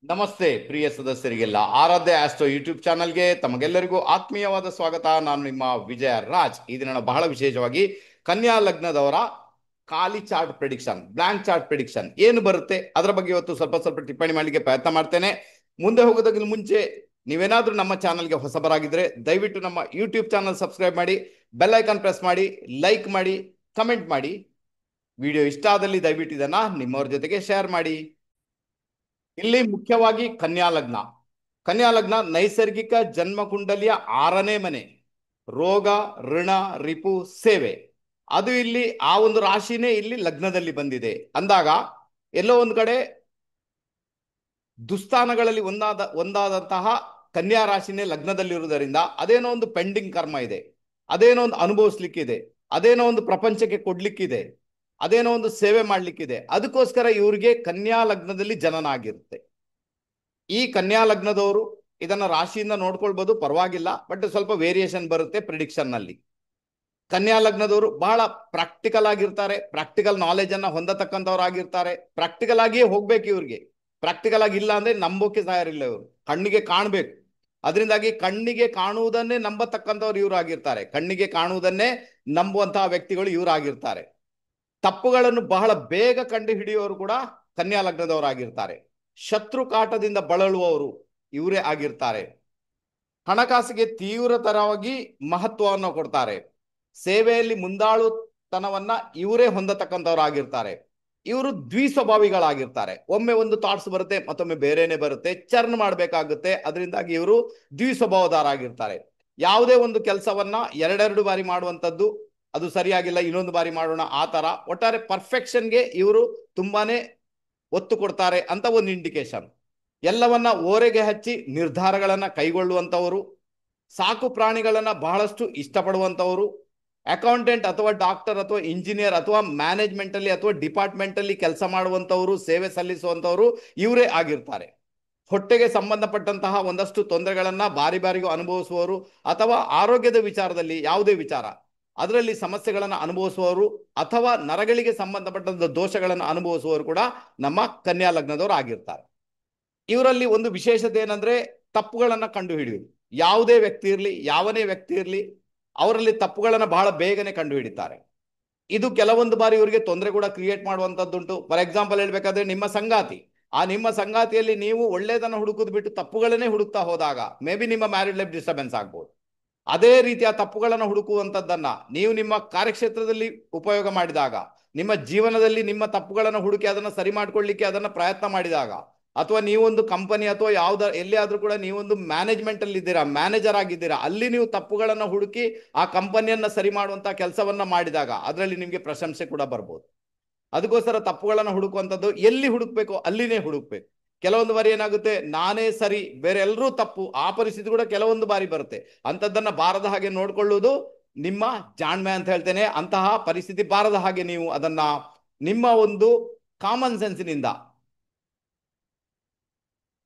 ನಮಸ್ತೆ ಪ್ರಿಯ ಸದಸ್ಯರಿಗೆಲ್ಲ ಆರಾಧ್ಯ astro YouTube ಚಾನಲ್ಗೆ ತಮಗೆಲ್ಲರಿಗೂ ಆತ್ಮೀಯವಾದ ಸ್ವಾಗತ. ನಾನು ನಿಮ್ಮ ವಿಜಯ ರಾಜ್. ಈ ದಿನ ಬಹಳ ವಿಶೇಷವಾಗಿ ಕನ್ಯಾ ಲಗ್ನದವರ ಖಾಲಿ chart prediction, blank chart prediction ಏನು ಬರುತ್ತೆ ಅದರ ಬಗ್ಗೆ ಇವತ್ತು ಸ್ವಲ್ಪ ಸ್ವಲ್ಪ ಟಿಪ್ಪಣಿ ಮಾಡಲಿಕ್ಕೆ ಪ್ರಯತ್ನ ಮಾಡ್ತೇನೆ. ಮುಂದೆ ಹೋಗೋದಕ್ಕಿಂತ ಮುಂಚೆ ನೀವೇನಾದ್ರೂ ನಮ್ಮ ಚಾನಲ್ಗೆ ಹೊಸಬರಾಗಿದ್ರೆ ದಯವಿಟ್ಟು ನಮ್ಮ ಯೂಟ್ಯೂಬ್ ಚಾನಲ್ ಸಬ್ಸ್ಕ್ರೈಬ್ ಮಾಡಿ, ಬೆಲ್ ಐಕಾನ್ ಪ್ರೆಸ್ ಮಾಡಿ, ಲೈಕ್ ಮಾಡಿ, ಕಮೆಂಟ್ ಮಾಡಿ. ವಿಡಿಯೋ ಇಷ್ಟ ಆದಲ್ಲಿ ದಯವಿಟ್ಟು ಇದನ್ನ ನಿಮ್ಮವ್ರ ಜೊತೆಗೆ ಶೇರ್ ಮಾಡಿ. ಇಲ್ಲಿ ಮುಖ್ಯವಾಗಿ ಕನ್ಯಾ ಲಗ್ನ. ಕನ್ಯಾ ಲಗ್ನ ನೈಸರ್ಗಿಕ ಜನ್ಮಕುಂಡಲಿಯ 6ನೇ ಮನೆ. ರೋಗ, ಋಣ, ರಿಪು, ಸೇವೆ, ಅದು ಇಲ್ಲಿ ಆ ಒಂದು ರಾಶಿನೇ ಇಲ್ಲಿ ಲಗ್ನದಲ್ಲಿ ಬಂದಿದೆ ಅಂದಾಗ ಎಲ್ಲೋ ಒಂದು ಕಡೆ ದುಸ್ಥಾನಗಳಲ್ಲಿ ಒಂದಾದಂತಹ ಕನ್ಯಾ ರಾಶಿನೇ ಲಗ್ನದಲ್ಲಿರುವುದರಿಂದ ಅದೇನೋ ಒಂದು ಪೆಂಡಿಂಗ್ ಕರ್ಮ ಇದೆ, ಅದೇನೋ ಒಂದು ಅನುಭವಿಸ್ಲಿಕ್ಕಿದೆ, ಅದೇನೋ ಒಂದು ಪ್ರಪಂಚಕ್ಕೆ ಕೊಡ್ಲಿಕ್ಕಿದೆ, ಅದೇನೋ ಒಂದು ಸೇವೆ ಮಾಡ್ಲಿಕ್ಕಿದೆ. ಅದಕ್ಕೋಸ್ಕರ ಇವರಿಗೆ ಕನ್ಯಾ ಲಗ್ನದಲ್ಲಿ ಜನನ ಆಗಿರುತ್ತೆ. ಈ ಕನ್ಯಾ ಲಗ್ನದವರು ಇದನ್ನ ರಾಶಿಯಿಂದ ನೋಡ್ಕೊಳ್ಬಹುದು, ಪರವಾಗಿಲ್ಲ. ಬಟ್ ಸ್ವಲ್ಪ ವೇರಿಯೇಷನ್ ಬರುತ್ತೆ ಪ್ರಿಡಿಕ್ಷನ್ ನಲ್ಲಿ. ಕನ್ಯಾ ಲಗ್ನದವರು ಬಹಳ ಪ್ರಾಕ್ಟಿಕಲ್ ಆಗಿರ್ತಾರೆ, ಪ್ರಾಕ್ಟಿಕಲ್ ನಾಲೆಜ್ ಅನ್ನ ಹೊಂದತಕ್ಕಂಥವ್ರಾಗಿರ್ತಾರೆ. ಪ್ರಾಕ್ಟಿಕಲ್ ಆಗಿಯೇ ಹೋಗ್ಬೇಕು ಇವ್ರಿಗೆ. ಪ್ರಾಕ್ಟಿಕಲ್ ಆಗಿ ಇಲ್ಲ ಅಂದ್ರೆ ನಂಬೋಕೆ ತಯಾರಿಲ್ಲ ಇವರು. ಕಣ್ಣಿಗೆ ಕಾಣಬೇಕು. ಅದರಿಂದಾಗಿ ಕಣ್ಣಿಗೆ ಕಾಣುವುದನ್ನೇ ನಂಬತಕ್ಕಂಥವ್ರು ಇವರು ಆಗಿರ್ತಾರೆ. ಕಣ್ಣಿಗೆ ಕಾಣುವುದನ್ನೇ ನಂಬುವಂತಹ ವ್ಯಕ್ತಿಗಳು ಇವರಾಗಿರ್ತಾರೆ. ತಪ್ಪುಗಳನ್ನು ಬಹಳ ಬೇಗ ಕಂಡು ಹಿಡಿಯುವವರು ಕೂಡ ಕನ್ಯಾ ಲಗ್ನದವರಾಗಿರ್ತಾರೆ. ಶತ್ರು ಕಾಟದಿಂದ ಬಳಲುವವರು ಇವರೇ ಆಗಿರ್ತಾರೆ. ಹಣಕಾಸಿಗೆ ತೀವ್ರತರವಾಗಿ ಮಹತ್ವವನ್ನು ಕೊಡ್ತಾರೆ. ಸೇವೆಯಲ್ಲಿ ಮುಂದಾಳುತನವನ್ನ ಇವರೇ ಹೊಂದತಕ್ಕಂಥವ್ರಾಗಿರ್ತಾರೆ. ಇವರು ದ್ವಿಸ್ವಭಾವಿಗಳಾಗಿರ್ತಾರೆ. ಒಮ್ಮೆ ಒಂದು ಥಾಟ್ಸ್ ಬರುತ್ತೆ, ಮತ್ತೊಮ್ಮೆ ಬೇರೆನೆ ಬರುತ್ತೆ, ಚರ್ನ್ ಮಾಡಬೇಕಾಗುತ್ತೆ. ಅದರಿಂದಾಗಿ ಇವರು ದ್ವಿಸ್ವಭಾವದಾರಾಗಿರ್ತಾರೆ. ಯಾವುದೇ ಒಂದು ಕೆಲಸವನ್ನ ಎರಡೆರಡು ಬಾರಿ ಮಾಡುವಂಥದ್ದು, ಅದು ಸರಿಯಾಗಿಲ್ಲ ಇನ್ನೊಂದು ಬಾರಿ ಮಾಡೋಣ, ಆ ತರ ಒಟ್ಟಾರೆ ಪರ್ಫೆಕ್ಷನ್ಗೆ ಇವರು ತುಂಬಾನೇ ಒತ್ತು ಕೊಡ್ತಾರೆ ಅಂತ ಒಂದು ಇಂಡಿಕೇಶನ್. ಎಲ್ಲವನ್ನ ಓರೆಗೆ ಹಚ್ಚಿ ನಿರ್ಧಾರಗಳನ್ನ ಕೈಗೊಳ್ಳುವಂಥವರು. ಸಾಕು ಪ್ರಾಣಿಗಳನ್ನ ಬಹಳಷ್ಟು ಇಷ್ಟಪಡುವಂಥವರು. ಅಕೌಂಟೆಂಟ್ ಅಥವಾ ಡಾಕ್ಟರ್ ಅಥವಾ ಇಂಜಿನಿಯರ್ ಅಥವಾ ಮ್ಯಾನೇಜ್ಮೆಂಟ್ ಅಲ್ಲಿ ಅಥವಾ ಡಿಪಾರ್ಟ್ಮೆಂಟ್ ಅಲ್ಲಿ ಕೆಲಸ ಮಾಡುವಂಥವರು, ಸೇವೆ ಸಲ್ಲಿಸುವಂಥವರು ಇವರೇ ಆಗಿರ್ತಾರೆ. ಹೊಟ್ಟೆಗೆ ಸಂಬಂಧಪಟ್ಟಂತಹ ಒಂದಷ್ಟು ತೊಂದರೆಗಳನ್ನ ಬಾರಿ ಬಾರಿಗೂ ಅನುಭವಿಸುವವರು, ಅಥವಾ ಆರೋಗ್ಯದ ವಿಚಾರದಲ್ಲಿ ಯಾವುದೇ ವಿಚಾರ ಅದರಲ್ಲಿ ಸಮಸ್ಯೆಗಳನ್ನು ಅನುಭವಿಸುವವರು, ಅಥವಾ ನರಗಳಿಗೆ ಸಂಬಂಧಪಟ್ಟಂತ ದೋಷಗಳನ್ನು ಅನುಭವಿಸುವವರು ಕೂಡ ನಮ್ಮ ಕನ್ಯಾ ಲಗ್ನದವರು ಆಗಿರ್ತಾರೆ. ಇವರಲ್ಲಿ ಒಂದು ವಿಶೇಷತೆ ಏನಂದ್ರೆ ತಪ್ಪುಗಳನ್ನ ಕಂಡು ಹಿಡಿಯುವುದು. ಯಾವುದೇ ವ್ಯಕ್ತಿ ಇರಲಿ, ಯಾವನೇ ವ್ಯಕ್ತಿ ಇರಲಿ, ಅವರಲ್ಲಿ ತಪ್ಪುಗಳನ್ನ ಬಹಳ ಬೇಗನೆ ಕಂಡು ಹಿಡಿತಾರೆ. ಇದು ಕೆಲವೊಂದು ಬಾರಿ ಇವರಿಗೆ ತೊಂದರೆ ಕೂಡ ಕ್ರಿಯೇಟ್ ಮಾಡುವಂತದ್ದುಂಟು. ಫಾರ್ ಎಕ್ಸಾಂಪಲ್ ಹೇಳ್ಬೇಕಾದ್ರೆ, ನಿಮ್ಮ ಸಂಗಾತಿ, ಆ ನಿಮ್ಮ ಸಂಗಾತಿಯಲ್ಲಿ ನೀವು ಒಳ್ಳೇದನ್ನು ಹುಡುಕುದು ಬಿಟ್ಟು ತಪ್ಪುಗಳನ್ನೇ ಹುಡುಕ್ತಾ ಹೋದಾಗ ಮೇ ಬಿ ನಿಮ್ಮ ಮ್ಯಾರಿಡ್ ಲೈಫ್ ಡಿಸ್ಟರ್ಬೆನ್ಸ್ ಆಗ್ಬೋದು. ಅದೇ ರೀತಿಯ ತಪ್ಪುಗಳನ್ನು ಹುಡುಕುವಂಥದ್ದನ್ನ ನೀವು ನಿಮ್ಮ ಕಾರ್ಯಕ್ಷೇತ್ರದಲ್ಲಿ ಉಪಯೋಗ ಮಾಡಿದಾಗ, ನಿಮ್ಮ ಜೀವನದಲ್ಲಿ ನಿಮ್ಮ ತಪ್ಪುಗಳನ್ನು ಹುಡುಕಿ ಅದನ್ನು ಸರಿ ಮಾಡ್ಕೊಳ್ಳಿಕ್ಕೆ ಅದನ್ನ ಪ್ರಯತ್ನ ಮಾಡಿದಾಗ, ಅಥವಾ ನೀವೊಂದು ಕಂಪನಿ ಅಥವಾ ಎಲ್ಲಿ ಆದ್ರೂ ಕೂಡ ನೀವೊಂದು ಮ್ಯಾನೇಜ್ಮೆಂಟ್ ಅಲ್ಲಿ ಇದ್ದೀರಾ, ಮ್ಯಾನೇಜರ್ ಆಗಿದ್ದೀರಾ, ಅಲ್ಲಿ ನೀವು ತಪ್ಪುಗಳನ್ನು ಹುಡುಕಿ ಆ ಕಂಪನಿಯನ್ನ ಸರಿ ಮಾಡುವಂತ ಕೆಲಸವನ್ನ ಮಾಡಿದಾಗ ಅದರಲ್ಲಿ ನಿಮಗೆ ಪ್ರಶಂಸೆ ಕೂಡ ಬರ್ಬೋದು. ಅದಕ್ಕೋಸ್ಕರ ತಪ್ಪುಗಳನ್ನು ಹುಡುಕುವಂಥದ್ದು ಎಲ್ಲಿ ಹುಡುಕ್ಬೇಕು ಅಲ್ಲಿನೇ ಹುಡುಕ್ಬೇಕು. ಕೆಲವೊಂದು ಬಾರಿ ಏನಾಗುತ್ತೆ, ನಾನೇ ಸರಿ ಬೇರೆ ಎಲ್ಲರೂ ತಪ್ಪು, ಆ ಪರಿಸ್ಥಿತಿ ಕೂಡ ಕೆಲವೊಂದು ಬಾರಿ ಬರುತ್ತೆ. ಅಂಥದ್ದನ್ನ ಬಾರದ ಹಾಗೆ ನೋಡ್ಕೊಳ್ಳುವುದು ನಿಮ್ಮ ಜಾಣ್ಮೆ ಅಂತ ಹೇಳ್ತೇನೆ. ಅಂತಹ ಪರಿಸ್ಥಿತಿ ಬಾರದ ಹಾಗೆ ನೀವು ಅದನ್ನ ನಿಮ್ಮ ಒಂದು ಕಾಮನ್ ಸೆನ್ಸಿನಿಂದ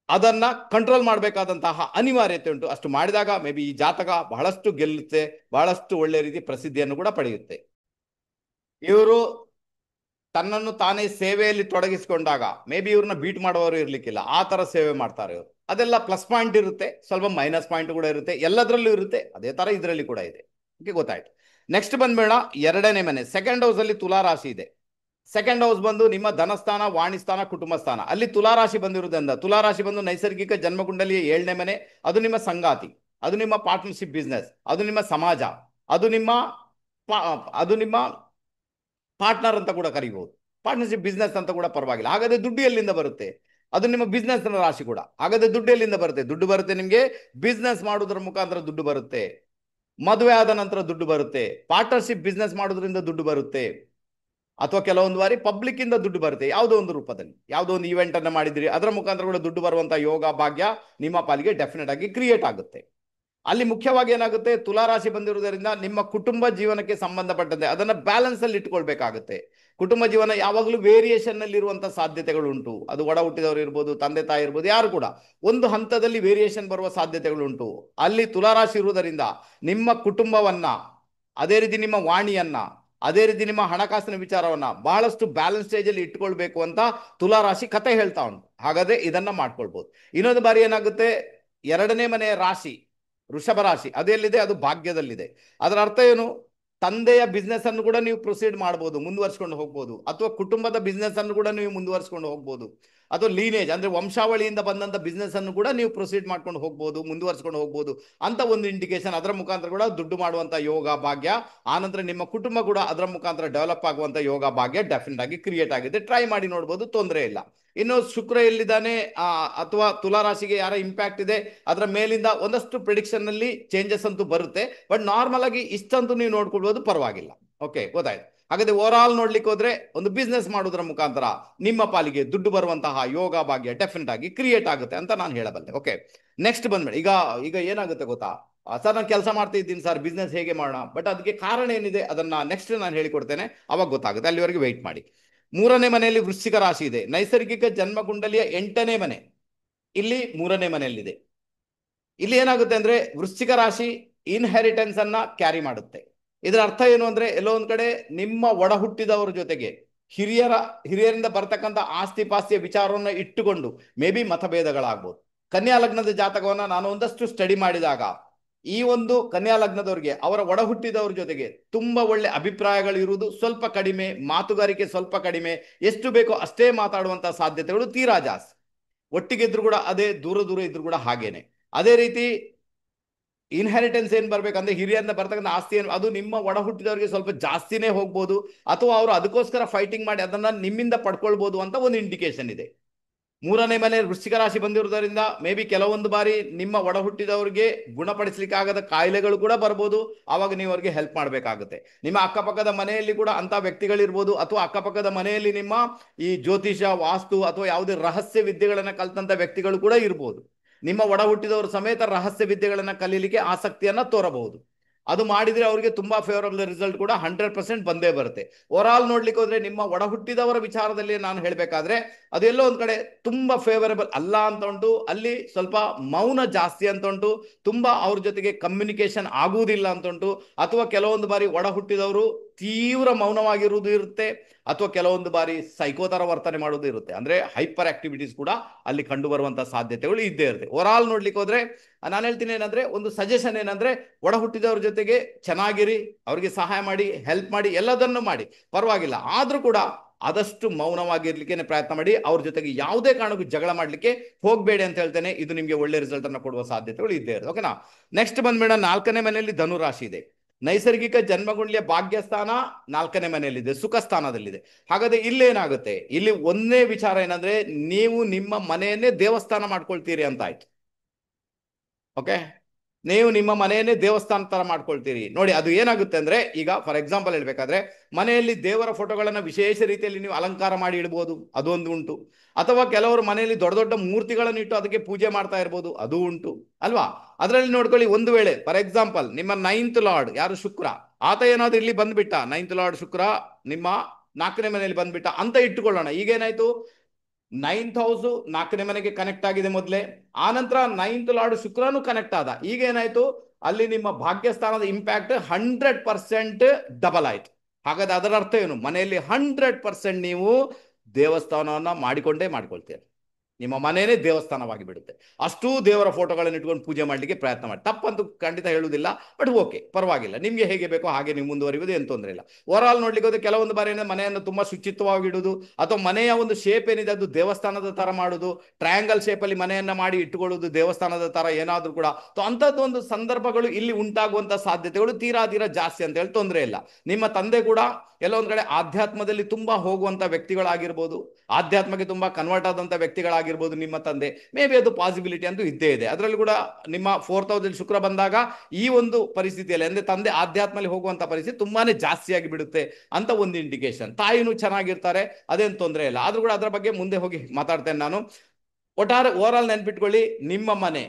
ಅದನ್ನ ಕಂಟ್ರೋಲ್ ಮಾಡಬೇಕಾದಂತಹ ಅನಿವಾರ್ಯತೆ ಉಂಟು. ಅಷ್ಟು ಮಾಡಿದಾಗ ಮೇ ಬಿ ಈ ಜಾತಕ ಬಹಳಷ್ಟು ಗೆಲ್ಲುತ್ತೆ, ಬಹಳಷ್ಟು ಒಳ್ಳೆ ರೀತಿ ಪ್ರಸಿದ್ಧಿಯನ್ನು ಕೂಡ ಪಡೆಯುತ್ತೆ. ಇವರು ತನ್ನನ್ನು ತಾನೇ ಸೇವೆಯಲ್ಲಿ ತೊಡಗಿಸಿಕೊಂಡಾಗ ಮೇ ಬಿ ಇವ್ರನ್ನ ಬೀಟ್ ಮಾಡುವವರು ಇರ್ಲಿಕ್ಕಿಲ್ಲ, ಆ ತರ ಸೇವೆ ಮಾಡ್ತಾರೆ ಇವರು. ಅದೆಲ್ಲ ಪ್ಲಸ್ ಪಾಯಿಂಟ್ ಇರುತ್ತೆ, ಸ್ವಲ್ಪ ಮೈನಸ್ ಪಾಯಿಂಟ್ ಕೂಡ ಇರುತ್ತೆ, ಎಲ್ಲದರಲ್ಲೂ ಇರುತ್ತೆ. ಅದೇ ತರ ಇದರಲ್ಲಿ ಕೂಡ ಇದೆ. ಓಕೆ, ಗೊತ್ತಾಯ್ತು. ನೆಕ್ಸ್ಟ್ ಬಂದ್ಬೇಡ, 2ನೇ ಮನೆ ಸೆಕೆಂಡ್ ಹೌಸ್ ಅಲ್ಲಿ ತುಲಾ ರಾಶಿ ಇದೆ. ಸೆಕೆಂಡ್ ಹೌಸ್ ಬಂದು ನಿಮ್ಮ ಧನಸ್ಥಾನ, ವಾಣಿಸ್ಥಾನ, ಕುಟುಂಬ ಸ್ಥಾನ. ಅಲ್ಲಿ ತುಲಾ ರಾಶಿ ಬಂದಿರುವುದರಿಂದ, ತುಲಾ ರಾಶಿ ಬಂದು ನೈಸರ್ಗಿಕ ಜನ್ಮಕುಂಡಲಿಯ 7ನೇ ಮನೆ. ಅದು ನಿಮ್ಮ ಸಂಗಾತಿ, ಅದು ನಿಮ್ಮ ಪಾರ್ಟ್ನರ್ಶಿಪ್ ಬಿಸ್ನೆಸ್, ಅದು ನಿಮ್ಮ ಸಮಾಜ, ಅದು ನಿಮ್ಮ ಅದು ನಿಮ್ಮ ಪಾರ್ಟ್ನರ್ ಅಂತ ಕೂಡ ಕರಿಬಹುದು. ಪಾರ್ಟ್ನರ್ಶಿಪ್ ಬಿಸ್ನೆಸ್ ಅಂತ ಕೂಡ ಪರವಾಗಿಲ್ಲ. ಹಾಗಾದ್ರೆ ದುಡ್ಡು ಎಲ್ಲಿಂದ ಬರುತ್ತೆ? ಅದು ನಿಮ್ಮ ಬಿಸ್ನೆಸ್ ರಾಶಿ ಕೂಡ. ಹಾಗಾದ್ರೆ ದುಡ್ಡು ಎಲ್ಲಿಂದ ಬರುತ್ತೆ? ದುಡ್ಡು ಬರುತ್ತೆ ನಿಮಗೆ ಬಿಸ್ನೆಸ್ ಮಾಡೋದ್ರ ಮುಖಾಂತರ ದುಡ್ಡು ಬರುತ್ತೆ. ಮದುವೆ ಆದ ನಂತರ ದುಡ್ಡು ಬರುತ್ತೆ. ಪಾರ್ಟ್ನರ್ಶಿಪ್ ಬಿಸ್ನೆಸ್ ಮಾಡೋದ್ರಿಂದ ದುಡ್ಡು ಬರುತ್ತೆ. ಅಥವಾ ಕೆಲವೊಂದು ಬಾರಿ ಪಬ್ಲಿಕ್ ಇಂದ ದುಡ್ಡು ಬರುತ್ತೆ, ಯಾವುದೋ ಒಂದು ರೂಪದಲ್ಲಿ. ಯಾವುದೋ ಒಂದು ಇವೆಂಟ್ ಅನ್ನ ಮಾಡಿದ್ರಿ, ಅದರ ಮುಖಾಂತರ ಕೂಡ ದುಡ್ಡು ಬರುವಂತ ಯೋಗ ಭಾಗ್ಯ ನಿಮ್ಮ ಪಾಲಿಗೆ ಡೆಫಿನೆಟ್ ಆಗಿ ಕ್ರಿಯೇಟ್ ಆಗುತ್ತೆ. ಅಲ್ಲಿ ಮುಖ್ಯವಾಗಿ ಏನಾಗುತ್ತೆ, ತುಲಾರಾಶಿ ಬಂದಿರುವುದರಿಂದ ನಿಮ್ಮ ಕುಟುಂಬ ಜೀವನಕ್ಕೆ ಸಂಬಂಧಪಟ್ಟಂತೆ ಅದನ್ನ ಬ್ಯಾಲೆನ್ಸ್ ಅಲ್ಲಿ ಇಟ್ಕೊಳ್ಬೇಕಾಗುತ್ತೆ. ಕುಟುಂಬ ಜೀವನ ಯಾವಾಗಲೂ ವೇರಿಯೇಷನ್ ನಲ್ಲಿ ಇರುವಂತಹ ಸಾಧ್ಯತೆಗಳು ಉಂಟು. ಅದು ಒಡ ಹುಟ್ಟಿದವರು ಇರ್ಬೋದು, ತಂದೆ ತಾಯಿ ಇರ್ಬೋದು, ಯಾರು ಕೂಡ ಒಂದು ಹಂತದಲ್ಲಿ ವೇರಿಯೇಷನ್ ಬರುವ ಸಾಧ್ಯತೆಗಳುಂಟು. ಅಲ್ಲಿ ತುಲಾರಾಶಿ ಇರುವುದರಿಂದ ನಿಮ್ಮ ಕುಟುಂಬವನ್ನ, ಅದೇ ರೀತಿ ನಿಮ್ಮ ವಾಣಿಯನ್ನ, ಅದೇ ರೀತಿ ನಿಮ್ಮ ಹಣಕಾಸಿನ ವಿಚಾರವನ್ನ ಬಹಳಷ್ಟು ಬ್ಯಾಲೆನ್ಸ್ ಸ್ಟೇಜ್ ಅಲ್ಲಿ ಇಟ್ಕೊಳ್ಬೇಕು ಅಂತ ತುಲಾ ರಾಶಿ ಕತೆ ಹೇಳ್ತಾ ಉಂಟು. ಹಾಗಾದ್ರೆ ಇದನ್ನ ಮಾಡ್ಕೊಳ್ಬಹುದು. ಇನ್ನೊಂದು ಬಾರಿ ಏನಾಗುತ್ತೆ, ಎರಡನೇ ಮನೆಯ ರಾಶಿ ವೃಷಭ ರಾಶಿ ಅದೆಲ್ಲಿದೆ, ಅದು ಭಾಗ್ಯದಲ್ಲಿದೆ. ಅದರ ಅರ್ಥ ಏನು, ತಂದೆಯ ಬಿಸ್ನೆಸ್ ಅನ್ನು ಕೂಡ ನೀವು ಪ್ರೊಸೀಡ್ ಮಾಡಬಹುದು, ಮುಂದುವರ್ಸ್ಕೊಂಡು ಹೋಗ್ಬೋದು, ಅಥವಾ ಕುಟುಂಬದ ಬಿಸ್ನೆಸ್ ಅನ್ನು ಕೂಡ ನೀವು ಮುಂದುವರ್ಸ್ಕೊಂಡು ಹೋಗ್ಬೋದು, ಅಥವಾ ಲೀನೇಜ್ ಅಂದ್ರೆ ವಂಶಾವಳಿಯಿಂದ ಬಂದಂತ ಬಿಸ್ನೆಸ್ ಅನ್ನು ಕೂಡ ನೀವು ಪ್ರೊಸೀಡ್ ಮಾಡ್ಕೊಂಡು ಹೋಗ್ಬೋದು, ಮುಂದುವರ್ಸ್ಕೊಂಡು ಹೋಗ್ಬೋದು ಅಂತ ಒಂದು ಇಂಡಿಕೇಶನ್. ಅದರ ಮುಖಾಂತರ ಕೂಡ ದುಡ್ಡು ಮಾಡುವಂತ ಯೋಗ ಭಾಗ್ಯ, ಆನಂತರ ನಿಮ್ಮ ಕುಟುಂಬ ಕೂಡ ಅದರ ಮುಖಾಂತರ ಡೆವಲಪ್ ಆಗುವಂತ ಯೋಗ ಭಾಗ್ಯ ಡೆಫಿನೆಟ್ ಆಗಿ ಕ್ರಿಯೇಟ್ ಆಗಿದೆ. ಟ್ರೈ ಮಾಡಿ ನೋಡ್ಬೋದು, ತೊಂದರೆ ಇಲ್ಲ. ಇನ್ನು ಶುಕ್ರ ಎಲ್ಲಿದ್ದಾನೆ, ಅಥವಾ ತುಲಾ ರಾಶಿಗೆ ಯಾರ ಇಂಪ್ಯಾಕ್ಟ್ ಇದೆ, ಅದರ ಮೇಲಿಂದ ಒಂದಷ್ಟು ಪ್ರಿಡಿಕ್ಷನ್ ನಲ್ಲಿ ಚೇಂಜಸ್ ಅಂತೂ ಬರುತ್ತೆ. ಬಟ್ ನಾರ್ಮಲ್ ಆಗಿ ಇಷ್ಟಂತೂ ನೀವು ನೋಡ್ಕೊಳ್ಬೋದು, ಪರವಾಗಿಲ್ಲ. ಓಕೆ, ಗೊತ್ತಾಯ್ತು. ಹಾಗಾದ್ರೆ ಓವರ್ ಆಲ್ ನೋಡ್ಲಿಕ್ಕೆ ಹೋದ್ರೆ ಒಂದು ಬಿಸ್ನೆಸ್ ಮಾಡೋದ್ರ ಮುಖಾಂತರ ನಿಮ್ಮ ಪಾಲಿಗೆ ದುಡ್ಡು ಬರುವಂತಹ ಯೋಗ ಭಾಗ್ಯ ಡೆಫಿನೆಟ್ ಆಗಿ ಕ್ರಿಯೇಟ್ ಆಗುತ್ತೆ ಅಂತ ನಾನು ಹೇಳಬಲ್ಲೆ. ಓಕೆ, ನೆಕ್ಸ್ಟ್ ಬಂದ್ಮೇಲೆ ಈಗ ಈಗ ಏನಾಗುತ್ತೆ ಗೊತ್ತಾ ಸರ್, ನಾನು ಕೆಲಸ ಮಾಡ್ತಾ ಇದ್ದೀನಿ ಸರ್, ಬಿಸ್ನೆಸ್ ಹೇಗೆ ಮಾಡೋಣ, ಬಟ್ ಅದಕ್ಕೆ ಕಾರಣ ಏನಿದೆ ಅದನ್ನ ನೆಕ್ಸ್ಟ್ ನಾನು ಹೇಳಿಕೊಡ್ತೇನೆ, ಅವಾಗ ಗೊತ್ತಾಗುತ್ತೆ. ಅಲ್ಲಿವರೆಗೆ ವೆಯ್ಟ್ ಮಾಡಿ. ಮೂರನೇ ಮನೆಯಲ್ಲಿ ವೃಶ್ಚಿಕ ರಾಶಿ ಇದೆ, ನೈಸರ್ಗಿಕ ಜನ್ಮ ಕುಂಡಲಿಯ 8ನೇ ಮನೆ ಇಲ್ಲಿ 3ನೇ ಮನೆಯಲ್ಲಿದೆ. ಇಲ್ಲಿ ಏನಾಗುತ್ತೆ ಅಂದ್ರೆ ವೃಶ್ಚಿಕ ರಾಶಿ ಇನ್ಹೆರಿಟೆನ್ಸ್ ಅನ್ನ ಕ್ಯಾರಿ ಮಾಡುತ್ತೆ. ಇದರ ಅರ್ಥ ಏನು ಅಂದ್ರೆ, ಎಲ್ಲೋ ಒಂದ್ ಕಡೆ ನಿಮ್ಮ ಒಡ ಹುಟ್ಟಿದವರ ಜೊತೆಗೆ ಹಿರಿಯರಿಂದ ಬರ್ತಕ್ಕಂಥ ಆಸ್ತಿ ಪಾಸ್ತಿಯ ವಿಚಾರವನ್ನ ಇಟ್ಟುಕೊಂಡು ಮೇ ಬಿ ಮತಭೇದಗಳಾಗ್ಬೋದು. ಕನ್ಯಾ ಲಗ್ನದ ಜಾತಕವನ್ನ ನಾನು ಒಂದಷ್ಟು ಸ್ಟಡಿ ಮಾಡಿದಾಗ ಈ ಒಂದು ಕನ್ಯಾ ಲಗ್ನದವ್ರಿಗೆ ಅವರ ಒಡ ಹುಟ್ಟಿದವ್ರ ಜೊತೆಗೆ ತುಂಬಾ ಒಳ್ಳೆ ಅಭಿಪ್ರಾಯಗಳು ಇರುವುದು ಸ್ವಲ್ಪ ಕಡಿಮೆ, ಮಾತುಗಾರಿಕೆ ಸ್ವಲ್ಪ ಕಡಿಮೆ, ಎಷ್ಟು ಬೇಕೋ ಅಷ್ಟೇ ಮಾತಾಡುವಂತಹ ಸಾಧ್ಯತೆಗಳು ತೀರಾ ಜಾಸ್ತಿ. ಒಟ್ಟಿಗೆ ಇದ್ರು ಕೂಡ ಅದೇ, ದೂರ ದೂರ ಇದ್ರು ಕೂಡ ಹಾಗೇನೆ. ಅದೇ ರೀತಿ ಇನ್ಹೆರಿಟೆನ್ಸ್ ಏನ್ ಬರ್ಬೇಕಂದ್ರೆ ಹಿರಿಯರಿಂದ ಬರ್ತಕ್ಕಂಥ ಆಸ್ತಿ ಏನು, ಅದು ನಿಮ್ಮ ಒಡ ಹುಟ್ಟಿದವರಿಗೆ ಸ್ವಲ್ಪ ಜಾಸ್ತಿನೇ ಹೋಗ್ಬೋದು, ಅಥವಾ ಅವರು ಅದಕ್ಕೋಸ್ಕರ ಫೈಟಿಂಗ್ ಮಾಡಿ ಅದನ್ನ ನಿಮ್ಮಿಂದ ಪಡ್ಕೊಳ್ಬಹುದು ಅಂತ ಒಂದು ಇಂಡಿಕೇಶನ್ ಇದೆ. ಮೂರನೇ ಮನೆ ವೃಶ್ಚಿಕ ರಾಶಿ ಬಂದಿರುವುದರಿಂದ ಮೇ ಬಿ ಕೆಲವೊಂದು ಬಾರಿ ನಿಮ್ಮ ಒಡ ಹುಟ್ಟಿದವರಿಗೆ ಗುಣಪಡಿಸ್ಲಿಕ್ಕೆ ಆಗದ ಕಾಯಿಲೆಗಳು ಕೂಡ ಬರ್ಬೋದು. ಆವಾಗ ನೀವು ಅವ್ರಿಗೆ ಹೆಲ್ಪ್ ಮಾಡಬೇಕಾಗುತ್ತೆ. ನಿಮ್ಮ ಅಕ್ಕಪಕ್ಕದ ಮನೆಯಲ್ಲಿ ಕೂಡ ಅಂತ ವ್ಯಕ್ತಿಗಳಿರ್ಬೋದು, ಅಥವಾ ಅಕ್ಕಪಕ್ಕದ ಮನೆಯಲ್ಲಿ ನಿಮ್ಮ ಈ ಜ್ಯೋತಿಷ, ವಾಸ್ತು ಅಥವಾ ಯಾವುದೇ ರಹಸ್ಯ ವಿದ್ಯೆಗಳನ್ನ ಕಲ್ತಂತ ವ್ಯಕ್ತಿಗಳು ಕೂಡ ಇರ್ಬೋದು. ನಿಮ್ಮ ಒಡ ಹುಟ್ಟಿದವರು ಸಮೇತ ರಹಸ್ಯ ವಿದ್ಯೆಗಳನ್ನ ಕಲೀಲಿಕ್ಕೆ ಆಸಕ್ತಿಯನ್ನ ತೋರಬಹುದು. ಅದು ಮಾಡಿದ್ರೆ ಅವರಿಗೆ ತುಂಬಾ ಫೇವರಬಲ್ ರಿಸಲ್ಟ್ ಕೂಡ 100% ಬಂದೇ ಬರುತ್ತೆ. ಓವರ್ ಆಲ್ ನೋಡ್ಲಿಕ್ಕೆ ಹೋದ್ರೆ ನಿಮ್ಮ ಒಡ ಹುಟ್ಟಿದವರ ವಿಚಾರದಲ್ಲಿ ನಾನು ಹೇಳ್ಬೇಕಾದ್ರೆ ಅದೆಲ್ಲೋ ಒಂದ್ ಕಡೆ ತುಂಬಾ ಫೇವರಬಲ್ ಅಲ್ಲ ಅಂತ ಉಂಟು. ಅಲ್ಲಿ ಸ್ವಲ್ಪ ಮೌನ ಜಾಸ್ತಿ ಅಂತ ಉಂಟು, ತುಂಬಾ ಅವ್ರ ಜೊತೆಗೆ ಕಮ್ಯುನಿಕೇಶನ್ ಆಗುವುದಿಲ್ಲ ಅಂತ ಉಂಟು, ಅಥವಾ ಕೆಲವೊಂದು ಬಾರಿ ಒಡ ಹುಟ್ಟಿದವರು ತೀವ್ರ ಮೌನವಾಗಿರುವುದು ಇರುತ್ತೆ, ಅಥವಾ ಕೆಲವೊಂದು ಬಾರಿ ಸೈಕೋತರ ವರ್ತನೆ ಮಾಡೋದು ಇರುತ್ತೆ. ಅಂದ್ರೆ ಹೈಪರ್ ಆಕ್ಟಿವಿಟೀಸ್ ಕೂಡ ಅಲ್ಲಿ ಕಂಡು ಬರುವಂತಹ ಸಾಧ್ಯತೆಗಳು ಇದ್ದೇ ಇರುತ್ತೆ. ಓವರ್ ಆಲ್ ನೋಡ್ಲಿಕ್ಕೆ ಹೋದ್ರೆ ನಾನು ಹೇಳ್ತೀನಿ ಏನಂದ್ರೆ, ಒಂದು ಸಜೆಷನ್ ಏನಂದ್ರೆ, ಒಡ ಹುಟ್ಟಿದವ್ರ ಜೊತೆಗೆ ಚೆನ್ನಾಗಿರಿ, ಅವ್ರಿಗೆ ಸಹಾಯ ಮಾಡಿ, ಹೆಲ್ಪ್ ಮಾಡಿ, ಎಲ್ಲದನ್ನು ಮಾಡಿ, ಪರವಾಗಿಲ್ಲ. ಆದ್ರೂ ಕೂಡ ಆದಷ್ಟು ಮೌನವಾಗಿರ್ಲಿಕ್ಕೆ ಪ್ರಯತ್ನ ಮಾಡಿ. ಅವ್ರ ಜೊತೆಗೆ ಯಾವುದೇ ಕಾರಣಕ್ಕೂ ಜಗಳ ಮಾಡ್ಲಿಕ್ಕೆ ಹೋಗ್ಬೇಡಿ ಅಂತ ಹೇಳ್ತೇನೆ. ಇದು ನಿಮ್ಗೆ ಒಳ್ಳೆ ರಿಸಲ್ಟ್ ಅನ್ನು ಕೊಡುವ ಸಾಧ್ಯತೆಗಳು ಇದ್ದೇ ಇರುತ್ತೆ. ಓಕೆನಾ. ನೆಕ್ಸ್ಟ್ ಬಂದ್ಬೇಡ, 4ನೇ ಮನೆಯಲ್ಲಿ ಧನು ರಾಶಿ ಇದೆ. ನೈಸರ್ಗಿಕ ಜನ್ಮಗುಂಡ್ಲಿಯ ಭಾಗ್ಯಸ್ಥಾನ 4ನೇ ಮನೆಯಲ್ಲಿದೆ, ಸುಖ ಸ್ಥಾನದಲ್ಲಿದೆ. ಹಾಗಾದ್ರೆ ಇಲ್ಲೇನಾಗುತ್ತೆ, ಇಲ್ಲಿ ಒಂದೇ ವಿಚಾರ ಏನಂದ್ರೆ, ನೀವು ನಿಮ್ಮ ಮನೆಯನ್ನೇ ದೇವಸ್ಥಾನ ಮಾಡ್ಕೊಳ್ತೀರಿ ಅಂತ ಆಯ್ತು. ಓಕೆ, ನೀವು ನಿಮ್ಮ ಮನೆಯನ್ನೇ ದೇವಸ್ಥಾನ ತರ ಮಾಡ್ಕೊಳ್ತೀರಿ. ನೋಡಿ ಅದು ಏನಾಗುತ್ತೆ ಅಂದ್ರೆ, ಈಗ ಫಾರ್ ಎಕ್ಸಾಂಪಲ್ ಹೇಳ್ಬೇಕಾದ್ರೆ, ಮನೆಯಲ್ಲಿ ದೇವರ ಫೋಟೋಗಳನ್ನ ವಿಶೇಷ ರೀತಿಯಲ್ಲಿ ನೀವು ಅಲಂಕಾರ ಮಾಡಿ ಇಡ್ಬೋದು, ಅದೊಂದು ಉಂಟು. ಅಥವಾ ಕೆಲವರು ಮನೆಯಲ್ಲಿ ದೊಡ್ಡ ದೊಡ್ಡ ಮೂರ್ತಿಗಳನ್ನು ಇಟ್ಟು ಅದಕ್ಕೆ ಪೂಜೆ ಮಾಡ್ತಾ ಇರ್ಬೋದು, ಅದು ಉಂಟು ಅಲ್ವಾ. ಅದರಲ್ಲಿ ನೋಡ್ಕೊಳ್ಳಿ, ಒಂದು ವೇಳೆ ಫಾರ್ ಎಕ್ಸಾಂಪಲ್ ನಿಮ್ಮ 9th ಲಾರ್ಡ್ ಯಾರು ಶುಕ್ರ, ಆತ ಏನಾದ್ರು ಇಲ್ಲಿ ಬಂದ್ಬಿಟ್ಟ, 9th ಲಾರ್ಡ್ ಶುಕ್ರ ನಿಮ್ಮ 4ನೇ ಮನೆಯಲ್ಲಿ ಬಂದ್ಬಿಟ್ಟ ಅಂತ ಇಟ್ಟುಕೊಳ್ಳೋಣ. ಈಗೇನಾಯ್ತು, 9th ಹೌಸ್ 4ನೇ ಮನೆಗೆ ಕನೆಕ್ಟ್ ಆಗಿದೆ ಮೊದಲೇ, ಆನಂತರ 9th ಲಾರ್ಡ್ ಶುಕ್ರನು ಕನೆಕ್ಟ್ ಆದ. ಈಗ ಏನಾಯ್ತು, ಅಲ್ಲಿ ನಿಮ್ಮ ಭಾಗ್ಯಸ್ಥಾನದ ಇಂಪ್ಯಾಕ್ಟ್ 100% ಡಬಲ್ ಆಯ್ತು. ಹಾಗಾದ್ರೆ ಅದರ ಅರ್ಥ ಏನು, ಮನೆಯಲ್ಲಿ 100% ನೀವು ದೇವಸ್ಥಾನವನ್ನ ಮಾಡಿಕೊಂಡೇ ಮಾಡ್ಕೊಳ್ತೀರಿ. ನಿಮ್ಮ ಮನೆಯೇ ದೇವಸ್ಥಾನವಾಗಿ ಬಿಡುತ್ತೆ. ಅಷ್ಟೂ ದೇವರ ಫೋಟೋಗಳನ್ನು ಇಟ್ಕೊಂಡು ಪೂಜೆ ಮಾಡಲಿಕ್ಕೆ ಪ್ರಯತ್ನ ಮಾಡಿ. ತಪ್ಪಂತೂ ಖಂಡಿತ ಹೇಳುವುದಿಲ್ಲ, ಬಟ್ ಓಕೆ ಪರವಾಗಿಲ್ಲ, ನಿಮ್ಗೆ ಹೇಗೆ ಬೇಕೋ ಹಾಗೆ ನೀವು ಮುಂದುವರಿಯುವುದು ಏನು ತೊಂದರೆ ಇಲ್ಲ. ಓವರ್ ಆಲ್ ನೋಡ್ಲಿಕ್ಕೆ ಹೋದ್ರೆ ಕೆಲವೊಂದು ಬಾರಿ ಮನೆಯನ್ನು ತುಂಬಾ ಶುಚಿತ್ವವಾಗಿ ಇಡುವುದು, ಅಥವಾ ಮನೆಯ ಒಂದು ಶೇಪ್ ಏನಿದೆ ಅದು ದೇವಸ್ಥಾನದ ತರ ಮಾಡುದು, ಟ್ರಯಾಂಗಲ್ ಶೇಪ್ ಅಲ್ಲಿ ಮನೆಯನ್ನ ಮಾಡಿ ಇಟ್ಟುಕೊಳ್ಳುವುದು ದೇವಸ್ಥಾನದ ತರ ಏನಾದ್ರೂ ಕೂಡ, ಅಂಥದ್ದು ಒಂದು ಸಂದರ್ಭಗಳು ಇಲ್ಲಿ ಉಂಟಾಗುವಂತ ಸಾಧ್ಯತೆಗಳು ತೀರಾ ಜಾಸ್ತಿ ಅಂತ ಹೇಳಿ ತೊಂದರೆ ಇಲ್ಲ. ನಿಮ್ಮ ತಂದೆ ಕೂಡ ಎಲ್ಲೋ ಒಂದ್ ಕಡೆ ಆಧ್ಯಾತ್ಮದಲ್ಲಿ ತುಂಬಾ ಹೋಗುವಂತ ವ್ಯಕ್ತಿಗಳಾಗಿರ್ಬೋದು, ಆಧ್ಯಾತ್ಮಕ್ಕೆ ತುಂಬಾ ಕನ್ವರ್ಟ್ ಆದಂತ ವ್ಯಕ್ತಿಗಳಾಗಿರ್ಬೋದು ನಿಮ್ಮ ತಂದೆ, ಮೇ ಬಿ ಅದು ಪಾಸಿಬಿಲಿಟಿ ಅಂತೂ ಇದ್ದೇ ಇದೆ. ಅದರಲ್ಲಿ ಕೂಡ ನಿಮ್ಮ 4th ಹೌಸಲ್ಲಿ ಶುಕ್ರ ಬಂದಾಗ ಈ ಒಂದು ಪರಿಸ್ಥಿತಿಯಲ್ಲಿ ಅಂದ್ರೆ ತಂದೆ ಆಧ್ಯಾತ್ಮದಲ್ಲಿ ಹೋಗುವಂತ ಪರಿಸ್ಥಿತಿ ತುಂಬಾನೇ ಜಾಸ್ತಿ ಆಗಿ ಬಿಡುತ್ತೆ ಅಂತ ಒಂದು ಇಂಡಿಕೇಶನ್. ತಾಯಿನೂ ಚೆನ್ನಾಗಿರ್ತಾರೆ, ಅದೇನು ತೊಂದರೆ ಇಲ್ಲ. ಆದ್ರೂ ಕೂಡ ಅದರ ಬಗ್ಗೆ ಮುಂದೆ ಹೋಗಿ ಮಾತಾಡ್ತೇನೆ ನಾನು. ಒಟ್ಟಾರೆ ಓವರ್ ಆಲ್ ನೆನ್ಪಿಟ್ಕೊಳ್ಳಿ, ನಿಮ್ಮ ಮನೆ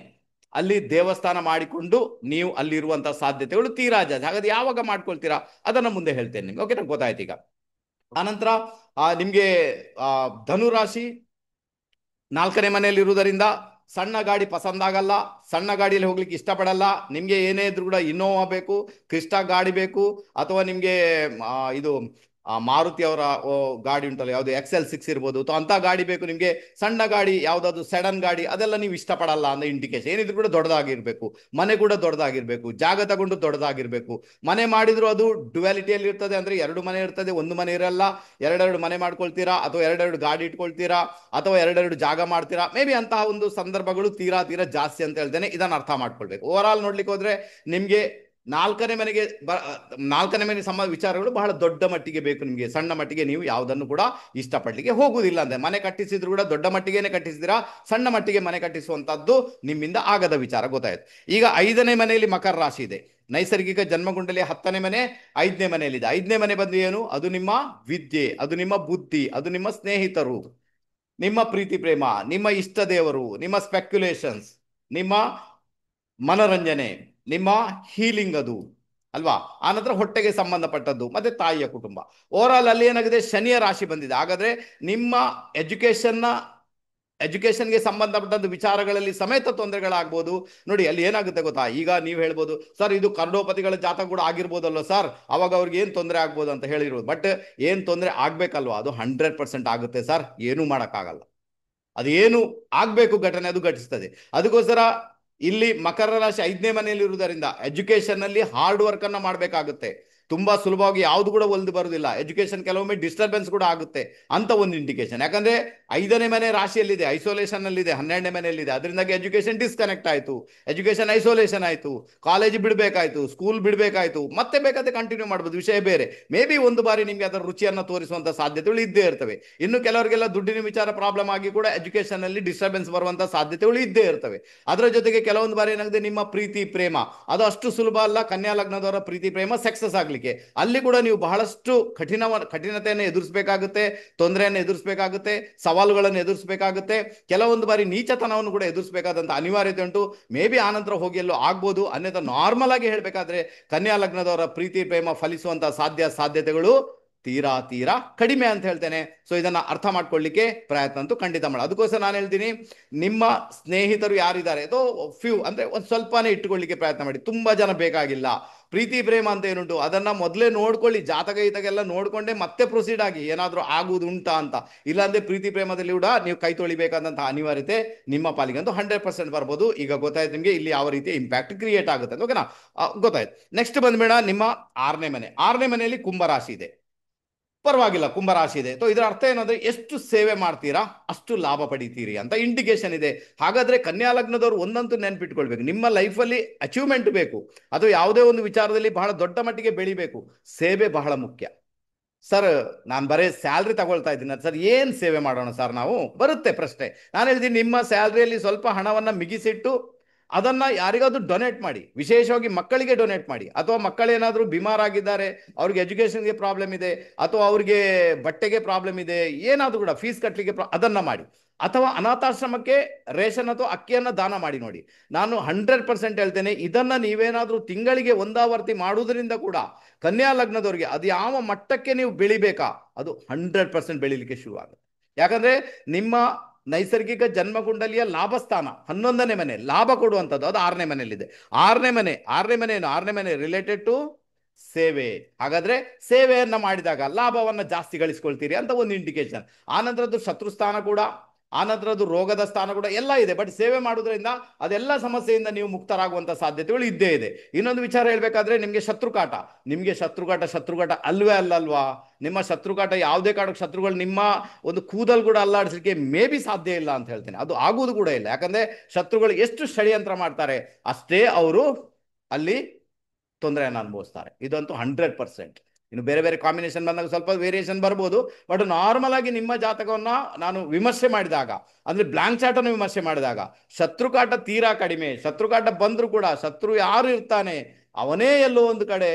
ಅಲ್ಲಿ ದೇವಸ್ಥಾನ ಮಾಡಿಕೊಂಡು ನೀವು ಅಲ್ಲಿರುವಂತಹ ಸಾಧ್ಯತೆಗಳು ತೀರಾ ಜಾಸ್ತಿ. ಹಾಗಾದ್ರೆ ಯಾವಾಗ ಮಾಡ್ಕೊಳ್ತೀರಾ ಅದನ್ನ ಮುಂದೆ ಹೇಳ್ತೇನೆ ನಿಮ್ಗೆ. ಓಕೆ, ನಂಗೆ ಗೊತ್ತಾಯ್ತು. ಈಗ ಆನಂತರ ನಿಮ್ಗೆ ಧನು ರಾಶಿ 4ನೇ ಮನೆಯಲ್ಲಿ ಇರುವುದರಿಂದ ಸಣ್ಣ ಗಾಡಿ ಪಸಂದಾಗಲ್ಲ, ಸಣ್ಣ ಗಾಡಿಯಲ್ಲಿ ಹೋಗ್ಲಿಕ್ಕೆ ಇಷ್ಟಪಡಲ್ಲ, ನಿಮಗೆ ಏನೇ ಇದ್ರೂ ಕೂಡ ಇನ್ನೋವಾ ಬೇಕು, ಕ್ರಿಸ್ಟಾ ಗಾಡಿ ಬೇಕು, ಅಥವಾ ನಿಮಗೆ ಇದು ಮಾರುತಿ ಅವರ ಗಾಡಿ ಉಂಟಲ್ಲ, ಯಾವುದು XL6 ಇರ್ಬೋದು, ಅಥವಾ ಅಂತ ಗಾಡಿ ಬೇಕು ನಿಮಗೆ. ಸಣ್ಣ ಗಾಡಿ ಯಾವುದಾದ್ರು ಸೆಡನ್ ಗಾಡಿ ಅದೆಲ್ಲ ನೀವು ಇಷ್ಟಪಡಲ್ಲ ಅಂತ ಇಂಡಿಕೇಶನ್. ಏನಿದ್ರು ಕೂಡ ದೊಡ್ಡದಾಗಿರ್ಬೇಕು, ಮನೆ ಕೂಡ ದೊಡ್ಡದಾಗಿರ್ಬೇಕು, ಜಾಗ ತಗೊಂಡು ದೊಡ್ಡದಾಗಿರ್ಬೇಕು. ಮನೆ ಮಾಡಿದ್ರು ಅದು ಡ್ಯುಯಾಲಿಟಿಯಲ್ಲಿ ಇರ್ತದೆ, ಅಂದ್ರೆ ಎರಡು ಮನೆ ಇರ್ತದೆ, ಒಂದು ಮನೆ ಇರಲ್ಲ. ಎರಡೆರಡು ಮನೆ ಮಾಡ್ಕೊಳ್ತೀರಾ, ಅಥವಾ ಎರಡೆರಡು ಗಾಡಿ ಇಟ್ಕೊಳ್ತೀರಾ, ಅಥವಾ ಎರಡೆರಡು ಜಾಗ ಮಾಡ್ತೀರಾ. ಮೇ ಬಿ ಅಂತಹ ಒಂದು ಸಂದರ್ಭಗಳು ತೀರಾ ತೀರಾ ಜಾಸ್ತಿ ಅಂತ ಹೇಳ್ತೇನೆ. ಇದನ್ನು ಅರ್ಥ ಮಾಡ್ಕೊಳ್ಬೇಕು. ಓವರ್ ಆಲ್ ನೋಡ್ಲಿಕ್ಕೆ ಹೋದ್ರೆ ನಿಮ್ಗೆ ನಾಲ್ಕನೇ ಮನೆ ವಿಚಾರಗಳು ಬಹಳ ದೊಡ್ಡ ಮಟ್ಟಿಗೆ ಬೇಕು ನಿಮಗೆ. ಸಣ್ಣ ಮಟ್ಟಿಗೆ ನೀವು ಯಾವುದನ್ನು ಕೂಡ ಇಷ್ಟಪಡ್ಲಿಕ್ಕೆ ಹೋಗುವುದಿಲ್ಲ. ಅಂದ್ರೆ ಮನೆ ಕಟ್ಟಿಸಿದ್ರು ಕೂಡ ದೊಡ್ಡ ಮಟ್ಟಿಗೆನೆ ಕಟ್ಟಿಸಿದಿರಾ, ಸಣ್ಣ ಮಟ್ಟಿಗೆ ಮನೆ ಕಟ್ಟಿಸುವಂತದ್ದು ನಿಮ್ಮಿಂದ ಆಗದ ವಿಚಾರ, ಗೊತ್ತಾಯ್ತು. ಈಗ 5ನೇ ಮನೆಯಲ್ಲಿ ಮಕರ ರಾಶಿ ಇದೆ. ನೈಸರ್ಗಿಕ ಜನ್ಮಗುಂಡಲಿ 10ನೇ ಮನೆ 5ನೇ ಮನೆಯಲ್ಲಿದೆ. 5ನೇ ಮನೆ ಬಂದು ಏನು? ಅದು ನಿಮ್ಮ ವಿದ್ಯೆ, ಅದು ನಿಮ್ಮ ಬುದ್ಧಿ, ಅದು ನಿಮ್ಮ ಸ್ನೇಹಿತರು, ನಿಮ್ಮ ಪ್ರೀತಿ ಪ್ರೇಮ, ನಿಮ್ಮ ಇಷ್ಟ ದೇವರು, ನಿಮ್ಮ ಸ್ಪೆಕ್ಯುಲೇಷನ್ಸ್, ನಿಮ್ಮ ಮನರಂಜನೆ, ನಿಮ್ಮ ಹೀಲಿಂಗ್, ಅದು ಅಲ್ವಾ. ಆನಂತರ ಹೊಟ್ಟೆಗೆ ಸಂಬಂಧಪಟ್ಟದ್ದು, ಮತ್ತೆ ತಾಯಿಯ ಕುಟುಂಬ. ಓವರ್ ಆಲ್ ಅಲ್ಲಿ ಏನಾಗಿದೆ, ಶನಿಯ ರಾಶಿ ಬಂದಿದೆ. ಹಾಗಾದ್ರೆ ನಿಮ್ಮ ಎಜುಕೇಶನ್ಗೆ ಸಂಬಂಧಪಟ್ಟಂತ ವಿಚಾರಗಳಲ್ಲಿ ಸಮೇತ ತೊಂದರೆಗಳಾಗ್ಬೋದು. ನೋಡಿ ಅಲ್ಲಿ ಏನಾಗುತ್ತೆ ಗೊತ್ತಾ, ಈಗ ನೀವು ಹೇಳ್ಬೋದು ಸರ್ ಇದು ಕರ್ಣೋಪತಿಗಳ ಜಾತಕ ಕೂಡ ಆಗಿರ್ಬೋದಲ್ವ ಸರ್, ಅವಾಗ ಅವ್ರಿಗೆ ಏನು ತೊಂದರೆ ಆಗ್ಬೋದು ಅಂತ ಹೇಳಿರ್ಬೋದು. ಬಟ್ ಏನು ತೊಂದರೆ ಆಗ್ಬೇಕಲ್ವಾ, ಅದು 100% ಆಗುತ್ತೆ ಸರ್, ಏನೂ ಮಾಡೋಕ್ಕಾಗಲ್ಲ. ಅದು ಏನು ಆಗ್ಬೇಕು ಘಟನೆ ಅದು ಘಟಿಸ್ತದೆ. ಅದಕ್ಕೋಸ್ಕರ ಇಲ್ಲಿ ಮಕರ ರಾಶಿ 5ನೇ ಮನೆಯಲ್ಲಿ ಇರುವುದರಿಂದ ಎಜುಕೇಶನ್ ಅಲ್ಲಿ ಹಾರ್ಡ್ ವರ್ಕ್ ಅನ್ನ ಮಾಡಬೇಕಾಗುತ್ತೆ. ತುಂಬಾ ಸುಲಭವಾಗಿ ಯಾವುದು ಕೂಡ ಒಲ್ದು ಬರುವುದಿಲ್ಲ. ಎಜುಕೇಶನ್ ಕೆಲವೊಮ್ಮೆ ಡಿಸ್ಟರ್ಬೆನ್ಸ್ ಕೂಡ ಆಗುತ್ತೆ ಅಂತ ಒಂದು ಇಂಡಿಕೇಶನ್. ಯಾಕಂದ್ರೆ 5ನೇ ಮನೆ ರಾಶಿಯಲ್ಲಿದೆ, ಐಸೋಲೇಷನ್ ಅಲ್ಲಿದೆ, 12ನೇ ಮನೆಯಲ್ಲಿದೆ. ಅದರಿಂದಾಗಿ ಎಜುಕೇಶನ್ ಡಿಸ್ಕನೆಕ್ಟ್ ಆಯಿತು, ಎಜುಕೇಶನ್ ಐಸೋಲೇಷನ್ ಆಯಿತು, ಕಾಲೇಜ್ ಬಿಡಬೇಕಾಯ್ತು, ಸ್ಕೂಲ್ ಬಿಡಬೇಕಾಯ್ತು, ಮತ್ತೆ ಬೇಕಾದ್ರೆ ಕಂಟಿನ್ಯೂ ಮಾಡ್ಬೋದು, ವಿಷಯ ಬೇರೆ. ಮೇ ಬಿ ಒಂದು ಬಾರಿ ನಿಮಗೆ ಅದರ ರುಚಿಯನ್ನು ತೋರಿಸುವಂತ ಸಾಧ್ಯತೆಗಳು ಇದ್ದೇ ಇರ್ತವೆ. ಇನ್ನು ಕೆಲವರಿಗೆಲ್ಲ ದುಡ್ಡಿನ ವಿಚಾರ ಪ್ರಾಬ್ಲಮ್ ಆಗಿ ಕೂಡ ಎಜುಕೇಶನ್ ಅಲ್ಲಿ ಡಿಸ್ಟರ್ಬೆನ್ಸ್ ಬರುವಂತ ಸಾಧ್ಯತೆಗಳು ಇದ್ದೇ ಇರ್ತವೆ. ಅದರ ಜೊತೆಗೆ ಕೆಲವೊಂದು ಬಾರಿ ಏನಾಗಿದೆ, ನಿಮ್ಮ ಪ್ರೀತಿ ಪ್ರೇಮ ಅದು ಅಷ್ಟು ಸುಲಭ ಅಲ್ಲ. ಕನ್ಯಾ ಲಗ್ನದವರ ಪ್ರೀತಿ ಪ್ರೇಮ ಸಕ್ಸಸ್ ಆಗ್ಲಿಕ್ಕೆ ಅಲ್ಲಿ ಕೂಡ ನೀವು ಬಹಳಷ್ಟು ಕಠಿಣತೆಯನ್ನು ಎದುರಿಸಬೇಕಾಗುತ್ತೆ, ತೊಂದರೆಯನ್ನು ಎದುರಿಸಬೇಕಾಗುತ್ತೆ, ಸವಾಲುಗಳನ್ನು ಎದುರಿಸಬೇಕಾಗುತ್ತೆ. ಕೆಲವೊಂದು ಬಾರಿ ನೀಚತನವನ್ನು ಕೂಡ ಎದುರಿಸಬೇಕಾದಂತ ಅನಿವಾರ್ಯತೆ ಉಂಟು. ಮೇ ಬಿ ಆನಂತರ ಹೋಗಿ ಎಲ್ಲೋ ಆಗ್ಬೋದು. ಅನ್ಯथा ನಾರ್ಮಲ್ ಆಗಿ ಹೇಳಬೇಕಾದ್ರೆ ಕನ್ಯಾ ಲಗ್ನದವರ ಪ್ರೀತಿ ಪ್ರೇಮ ಫಲಿಸುವಂತ ಸಾಧ್ಯತೆಗಳು ತೀರಾ ತೀರಾ ಕಡಿಮೆ ಅಂತ ಹೇಳ್ತೇನೆ. ಸೊ ಇದನ್ನ ಅರ್ಥ ಮಾಡ್ಕೊಳ್ಳಿಕ್ಕೆ ಪ್ರಯತ್ನ ಅಂತೂ ಖಂಡಿತ ಮಾಡಿ. ಅದಕ್ಕೋಸ್ಕರ ನಾನು ಹೇಳ್ತೀನಿ, ನಿಮ್ಮ ಸ್ನೇಹಿತರು ಯಾರಿದ್ದಾರೆ ಅದು ಫ್ಯೂ ಅಂದ್ರೆ ಒಂದು ಸ್ವಲ್ಪನೇ ಇಟ್ಟುಕೊಳ್ಳಿಕ್ಕೆ ಪ್ರಯತ್ನ ಮಾಡಿ. ತುಂಬಾ ಜನ ಬೇಕಾಗಿಲ್ಲ. ಪ್ರೀತಿ ಪ್ರೇಮ ಅಂತ ಏನುಂಟು ಅದನ್ನ ಮೊದಲೇ ನೋಡ್ಕೊಳ್ಳಿ, ಜಾತಕ ಈತಗೆಲ್ಲ ನೋಡ್ಕೊಂಡೆ ಮತ್ತೆ ಪ್ರೊಸೀಡ್ ಆಗಿ ಏನಾದ್ರೂ ಆಗುವುದು ಉಂಟಾ ಅಂತ. ಇಲ್ಲಾಂದ್ರೆ ಪ್ರೀತಿ ಪ್ರೇಮದಲ್ಲಿ ಕೂಡ ನೀವು ಕೈ ತೊಳಿಬೇಕಾದಂತಹ ಅನಿವಾರ್ಯತೆ ನಿಮ್ಮ ಪಾಲಿಗೆ ಅಂತೂ 100% ಬರ್ಬೋದು. ಈಗ ಗೊತ್ತಾಯ್ತು ನಿಮಗೆ ಇಲ್ಲಿ ಯಾವ ರೀತಿ ಇಂಪ್ಯಾಕ್ಟ್ ಕ್ರಿಯೇಟ್ ಆಗುತ್ತೆ ಅಂತ, ಓಕೆನಾ? ಗೊತ್ತಾಯ್ತು. ನೆಕ್ಸ್ಟ್ ಬಂದ್ಬೇಡ, ನಿಮ್ಮ 6ನೇ ಮನೆ. 6ನೇ ಮನೆಯಲ್ಲಿ ಕುಂಭರಾಶಿ ಇದೆ. ಪರವಾಗಿಲ್ಲ, ಕುಂಭರಾಶಿ ಇದೆ. ಇದರ ಅರ್ಥ ಏನಂದ್ರೆ ಎಷ್ಟು ಸೇವೆ ಮಾಡ್ತೀರಾ ಅಷ್ಟು ಲಾಭ ಪಡಿತೀರಿ ಅಂತ ಇಂಡಿಕೇಶನ್ ಇದೆ. ಹಾಗಾದ್ರೆ ಕನ್ಯಾ ಲಗ್ನದವರು ಒಂದಂತೂ ನೆನ್ಪಿಟ್ಕೊಳ್ಬೇಕು, ನಿಮ್ಮ ಲೈಫಲ್ಲಿ ಅಚೀವ್ಮೆಂಟ್ ಬೇಕು, ಅದು ಯಾವುದೇ ಒಂದು ವಿಚಾರದಲ್ಲಿ ಬಹಳ ದೊಡ್ಡ ಮಟ್ಟಿಗೆ ಬೆಳಿಬೇಕು, ಸೇವೆ ಬಹಳ ಮುಖ್ಯ. ಸರ್ ನಾನು ಬರೀ ಸ್ಯಾಲ್ರಿ ತಗೊಳ್ತಾ ಇದ್ದೀನಿ ಸರ್, ಏನ್ ಸೇವೆ ಮಾಡೋಣ ಸರ್ ನಾವು, ಬರುತ್ತೆ ಪ್ರಶ್ನೆ. ನಾನು ಹೇಳ್ತೀನಿ, ನಿಮ್ಮ ಸ್ಯಾಲ್ರಿಯಲ್ಲಿ ಸ್ವಲ್ಪ ಹಣವನ್ನ ಮಿಗಿಸಿಟ್ಟು ಅದನ್ನ ಯಾರಿಗಾದ್ರೂ ಡೊನೇಟ್ ಮಾಡಿ, ವಿಶೇಷವಾಗಿ ಮಕ್ಕಳಿಗೆ ಡೊನೇಟ್ ಮಾಡಿ. ಅಥವಾ ಮಕ್ಕಳೇನಾದ್ರೂ ಬಿಮಾರ್ ಆಗಿದ್ದಾರೆ, ಅವ್ರಿಗೆ ಎಜುಕೇಶನ್ಗೆ ಪ್ರಾಬ್ಲಮ್ ಇದೆ, ಅಥವಾ ಅವ್ರಿಗೆ ಬಟ್ಟೆಗೆ ಪ್ರಾಬ್ಲಮ್ ಇದೆ, ಏನಾದ್ರೂ ಕೂಡ ಫೀಸ್ ಕಟ್ಟಲಿಕ್ಕೆ ಅದನ್ನ ಮಾಡಿ. ಅಥವಾ ಅನಾಥಾಶ್ರಮಕ್ಕೆ ರೇಷನ್ ಅಥವಾ ಅಕ್ಕಿಯನ್ನ ದಾನ ಮಾಡಿ ನೋಡಿ. ನಾನು 100% ಹೇಳ್ತೇನೆ, ಇದನ್ನ ನೀವೇನಾದ್ರೂ ತಿಂಗಳಿಗೆ ಒಂದಾವರ್ತಿ ಮಾಡುವುದರಿಂದ ಕೂಡ ಕನ್ಯಾ ಲಗ್ನದವರಿಗೆ ಅದು ಯಾವ ಮಟ್ಟಕ್ಕೆ ನೀವು ಬೆಳಿಬೇಕಾ ಅದು 100% ಬೆಳಿಲಿಕ್ಕೆ ಶುರು ಆಗುತ್ತೆ. ಯಾಕಂದ್ರೆ ನಿಮ್ಮ ನೈಸರ್ಗಿಕ ಜನ್ಮಕುಂಡಲಿಯ ಲಾಭಸ್ಥಾನ 11ನೇ ಮನೆ, ಲಾಭ ಕೊಡುವಂಥದ್ದು ಅದು 6ನೇ ಮನೆಯಲ್ಲಿದೆ. 6ನೇ ಮನೆ ಏನು? 6ನೇ ಮನೆ ರಿಲೇಟೆಡ್ ಟು ಸೇವೆ. ಹಾಗಾದ್ರೆ ಸೇವೆಯನ್ನ ಮಾಡಿದಾಗ ಲಾಭವನ್ನ ಜಾಸ್ತಿ ಗಳಿಸ್ಕೊಳ್ತೀರಿ ಅಂತ ಒಂದು ಇಂಡಿಕೇಶನ್. ಆನಂತರದ್ದು ಶತ್ರುಸ್ಥಾನ ಕೂಡ, ಆನಂತರದ್ದು ರೋಗದ ಸ್ಥಾನ ಕೂಡ ಎಲ್ಲ ಇದೆ. ಬಟ್ ಸೇವೆ ಮಾಡೋದ್ರಿಂದ ಅದೆಲ್ಲ ಸಮಸ್ಯೆಯಿಂದ ನೀವು ಮುಕ್ತರಾಗುವಂತ ಸಾಧ್ಯತೆಗಳು ಇದ್ದೇ ಇದೆ. ಇನ್ನೊಂದು ವಿಚಾರ ಹೇಳ್ಬೇಕಾದ್ರೆ, ನಿಮಗೆ ಶತ್ರುಕಾಟ ಅಲ್ವೇ ಅಲ್ಲಲ್ವಾ? ನಿಮ್ಮ ಶತ್ರುಕಾಟ ಯಾವುದೇ ಕಾರಣಕ್ಕೆ ಶತ್ರುಗಳು ನಿಮ್ಮ ಒಂದು ಕೂದಲು ಕೂಡ ಅಲ್ಲಾಡಿಸಲಿಕ್ಕೆ ಮೇ ಬಿ ಸಾಧ್ಯ ಇಲ್ಲ ಅಂತ ಹೇಳ್ತೇನೆ. ಅದು ಆಗುವುದು ಕೂಡ ಇಲ್ಲ. ಯಾಕಂದ್ರೆ ಶತ್ರುಗಳು ಎಷ್ಟು ಷಡ್ಯಂತ್ರ ಮಾಡ್ತಾರೆ ಅಷ್ಟೇ ಅವರು ಅಲ್ಲಿ ತೊಂದರೆಯನ್ನು ಅನುಭವಿಸ್ತಾರೆ. ಇದಂತೂ 100%. ಇನ್ನು ಬೇರೆ ಬೇರೆ ಕಾಂಬಿನೇಷನ್ ಬಂದಾಗ ಸ್ವಲ್ಪ ವೇರಿಯೇಷನ್ ಬರ್ಬೋದು. ಬಟ್ ನಾರ್ಮಲ್ ಆಗಿ ನಿಮ್ಮ ಜಾತಕವನ್ನ ನಾನು ವಿಮರ್ಶೆ ಮಾಡಿದಾಗ, ಅಂದ್ರೆ ಬ್ಲಾಂಕ್ ಚಾರ್ಟ್ ಅನ್ನು ವಿಮರ್ಶೆ ಮಾಡಿದಾಗ ಶತ್ರುಕಾಟ ತೀರಾ ಕಡಿಮೆ. ಶತ್ರುಕಾಟ ಬಂದ್ರು ಕೂಡ ಶತ್ರು ಯಾರು ಇರ್ತಾನೆ ಅವನೇ ಎಲ್ಲೋ ಒಂದು ಕಡೆ